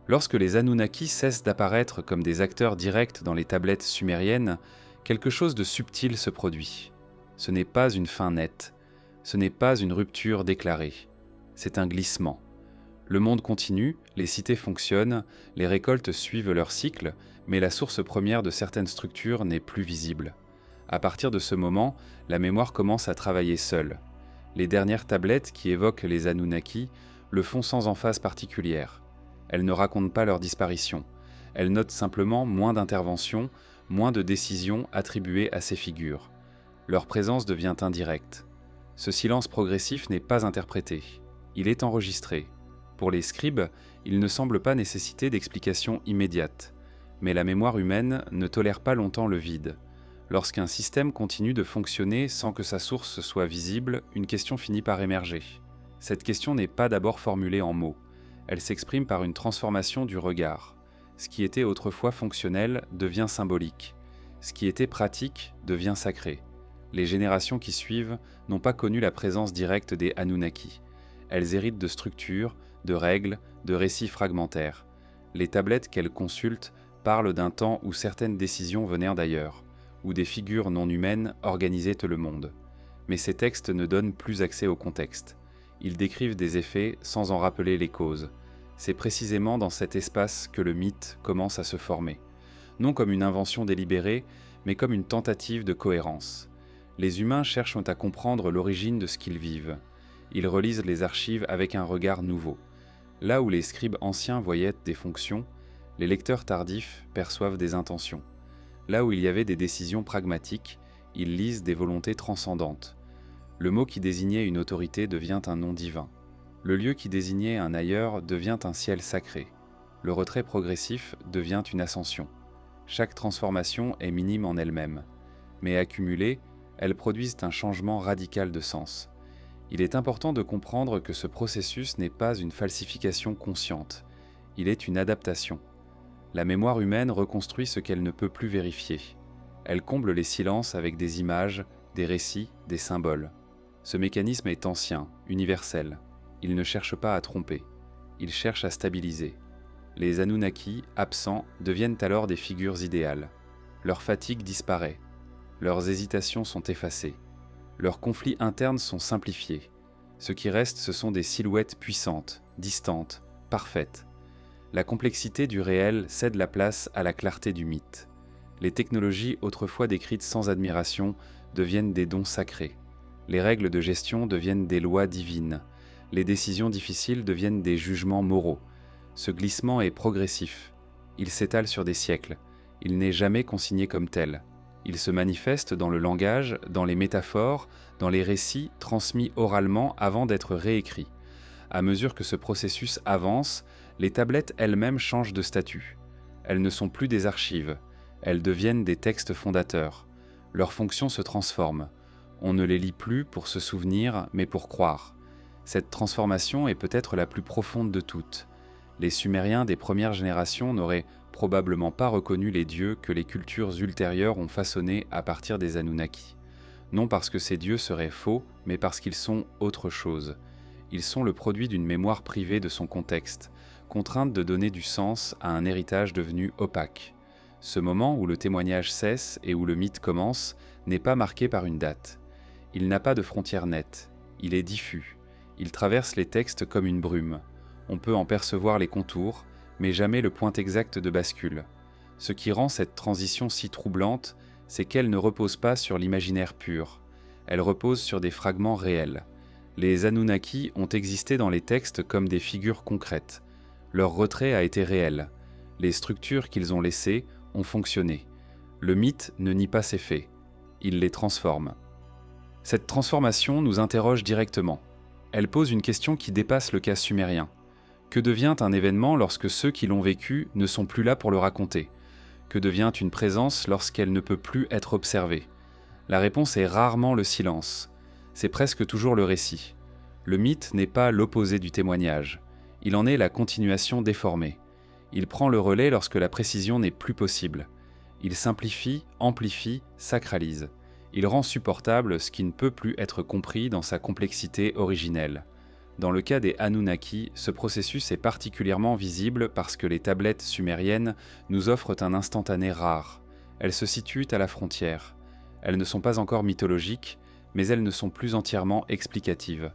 Speaker 1: Lorsque les Anunnaki cessent d'apparaître comme des acteurs directs dans les tablettes sumériennes, quelque chose de subtil se produit. Ce n'est pas une fin nette, ce n'est pas une rupture déclarée, c'est un glissement. Le monde continue, les cités fonctionnent, les récoltes suivent leur cycle, mais la source première de certaines structures n'est plus visible. À partir de ce moment, la mémoire commence à travailler seule. Les dernières tablettes qui évoquent les Anunnaki le font sans emphase particulière. Elles ne racontent pas leur disparition. Elles notent simplement moins d'interventions, moins de décisions attribuées à ces figures. Leur présence devient indirecte. Ce silence progressif n'est pas interprété. Il est enregistré. Pour les scribes, il ne semble pas nécessiter d'explication immédiate. Mais la mémoire humaine ne tolère pas longtemps le vide. Lorsqu'un système continue de fonctionner sans que sa source soit visible, une question finit par émerger. Cette question n'est pas d'abord formulée en mots. Elle s'exprime par une transformation du regard. Ce qui était autrefois fonctionnel devient symbolique. Ce qui était pratique devient sacré. Les générations qui suivent n'ont pas connu la présence directe des Anunnaki. Elles héritent de structures, de règles, de récits fragmentaires. Les tablettes qu'elles consultent parlent d'un temps où certaines décisions venaient d'ailleurs, où des figures non humaines organisaient le monde. Mais ces textes ne donnent plus accès au contexte. Ils décrivent des effets sans en rappeler les causes. C'est précisément dans cet espace que le mythe commence à se former. Non comme une invention délibérée, mais comme une tentative de cohérence. Les humains cherchent à comprendre l'origine de ce qu'ils vivent. Ils relisent les archives avec un regard nouveau. Là où les scribes anciens voyaient des fonctions, les lecteurs tardifs perçoivent des intentions. Là où il y avait des décisions pragmatiques, ils lisent des volontés transcendantes. Le mot qui désignait une autorité devient un nom divin. Le lieu qui désignait un ailleurs devient un ciel sacré. Le retrait progressif devient une ascension. Chaque transformation est minime en elle-même, mais accumulées, elles produisent un changement radical de sens. Il est important de comprendre que ce processus n'est pas une falsification consciente, il est une adaptation. La mémoire humaine reconstruit ce qu'elle ne peut plus vérifier. Elle comble les silences avec des images, des récits, des symboles. Ce mécanisme est ancien, universel. Il ne cherche pas à tromper, il cherche à stabiliser. Les Anunnaki, absents, deviennent alors des figures idéales. Leur fatigue disparaît, leurs hésitations sont effacées, leurs conflits internes sont simplifiés. Ce qui reste, ce sont des silhouettes puissantes, distantes, parfaites. La complexité du réel cède la place à la clarté du mythe. Les technologies autrefois décrites sans admiration deviennent des dons sacrés. Les règles de gestion deviennent des lois divines. Les décisions difficiles deviennent des jugements moraux. Ce glissement est progressif. Il s'étale sur des siècles. Il n'est jamais consigné comme tel. Il se manifeste dans le langage, dans les métaphores, dans les récits transmis oralement avant d'être réécrits. À mesure que ce processus avance, les tablettes elles-mêmes changent de statut. Elles ne sont plus des archives, elles deviennent des textes fondateurs. Leur fonction se transforme. On ne les lit plus pour se souvenir, mais pour croire. Cette transformation est peut-être la plus profonde de toutes. Les Sumériens des premières générations n'auraient probablement pas reconnu les dieux que les cultures ultérieures ont façonnés à partir des Anunnaki. Non parce que ces dieux seraient faux, mais parce qu'ils sont autre chose. Ils sont le produit d'une mémoire privée de son contexte, contrainte de donner du sens à un héritage devenu opaque. Ce moment où le témoignage cesse et où le mythe commence n'est pas marqué par une date. Il n'a pas de frontière nette, il est diffus, il traverse les textes comme une brume. On peut en percevoir les contours, mais jamais le point exact de bascule. Ce qui rend cette transition si troublante, c'est qu'elle ne repose pas sur l'imaginaire pur. Elle repose sur des fragments réels. Les Anunnaki ont existé dans les textes comme des figures concrètes. Leur retrait a été réel. Les structures qu'ils ont laissées ont fonctionné. Le mythe ne nie pas ces faits. Il les transforme. Cette transformation nous interroge directement. Elle pose une question qui dépasse le cas sumérien. Que devient un événement lorsque ceux qui l'ont vécu ne sont plus là pour le raconter? Que devient une présence lorsqu'elle ne peut plus être observée? La réponse est rarement le silence. C'est presque toujours le récit. Le mythe n'est pas l'opposé du témoignage. Il en est la continuation déformée. Il prend le relais lorsque la précision n'est plus possible. Il simplifie, amplifie, sacralise. Il rend supportable ce qui ne peut plus être compris dans sa complexité originelle. Dans le cas des Anunnaki, ce processus est particulièrement visible parce que les tablettes sumériennes nous offrent un instantané rare. Elles se situent à la frontière. Elles ne sont pas encore mythologiques, mais elles ne sont plus entièrement explicatives.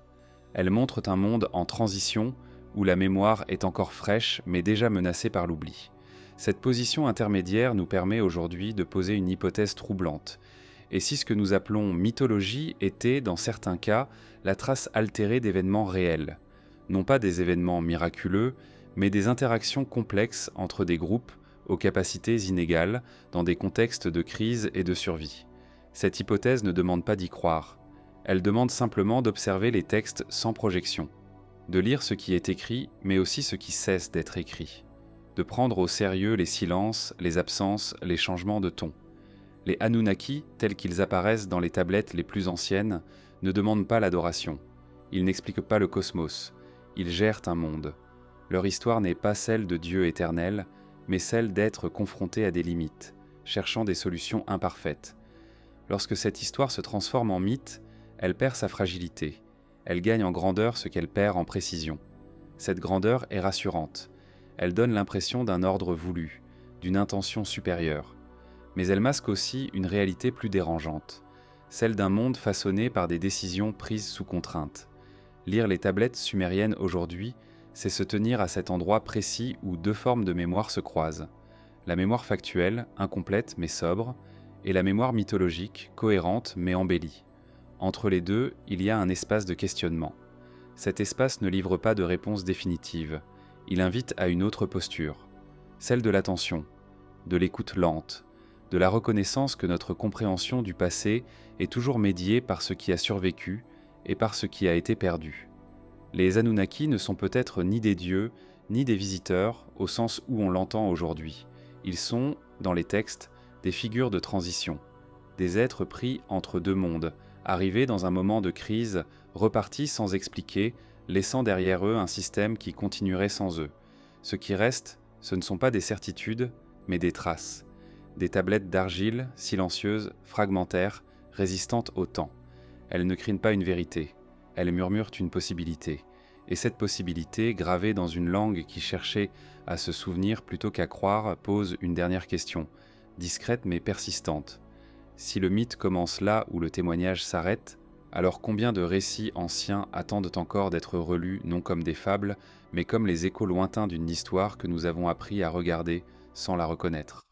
Speaker 1: Elles montrent un monde en transition, où la mémoire est encore fraîche mais déjà menacée par l'oubli. Cette position intermédiaire nous permet aujourd'hui de poser une hypothèse troublante. Et si ce que nous appelons mythologie était, dans certains cas, la trace altérée d'événements réels, non pas des événements miraculeux, mais des interactions complexes entre des groupes aux capacités inégales, dans des contextes de crise et de survie. Cette hypothèse ne demande pas d'y croire. Elle demande simplement d'observer les textes sans projection, de lire ce qui est écrit, mais aussi ce qui cesse d'être écrit, de prendre au sérieux les silences, les absences, les changements de ton. Les Anunnaki, tels qu'ils apparaissent dans les tablettes les plus anciennes, ne demandent pas l'adoration. Ils n'expliquent pas le cosmos. Ils gèrent un monde. Leur histoire n'est pas celle de Dieu éternel, mais celle d'êtres confrontés à des limites, cherchant des solutions imparfaites. Lorsque cette histoire se transforme en mythe, elle perd sa fragilité. Elle gagne en grandeur ce qu'elle perd en précision. Cette grandeur est rassurante. Elle donne l'impression d'un ordre voulu, d'une intention supérieure. Mais elle masque aussi une réalité plus dérangeante, celle d'un monde façonné par des décisions prises sous contrainte. Lire les tablettes sumériennes aujourd'hui, c'est se tenir à cet endroit précis où deux formes de mémoire se croisent. La mémoire factuelle, incomplète mais sobre, et la mémoire mythologique, cohérente mais embellie. Entre les deux, il y a un espace de questionnement. Cet espace ne livre pas de réponse définitive. Il invite à une autre posture, celle de l'attention, de l'écoute lente, de la reconnaissance que notre compréhension du passé est toujours médiée par ce qui a survécu et par ce qui a été perdu. Les Anunnaki ne sont peut-être ni des dieux, ni des visiteurs au sens où on l'entend aujourd'hui. Ils sont, dans les textes, des figures de transition, des êtres pris entre deux mondes, arrivés dans un moment de crise, repartis sans expliquer, laissant derrière eux un système qui continuerait sans eux. Ce qui reste, ce ne sont pas des certitudes, mais des traces. Des tablettes d'argile, silencieuses, fragmentaires, résistantes au temps. Elles ne crient pas une vérité, elles murmurent une possibilité. Et cette possibilité, gravée dans une langue qui cherchait à se souvenir plutôt qu'à croire, pose une dernière question, discrète mais persistante. Si le mythe commence là où le témoignage s'arrête, alors combien de récits anciens attendent encore d'être relus non comme des fables, mais comme les échos lointains d'une histoire que nous avons appris à regarder sans la reconnaître ?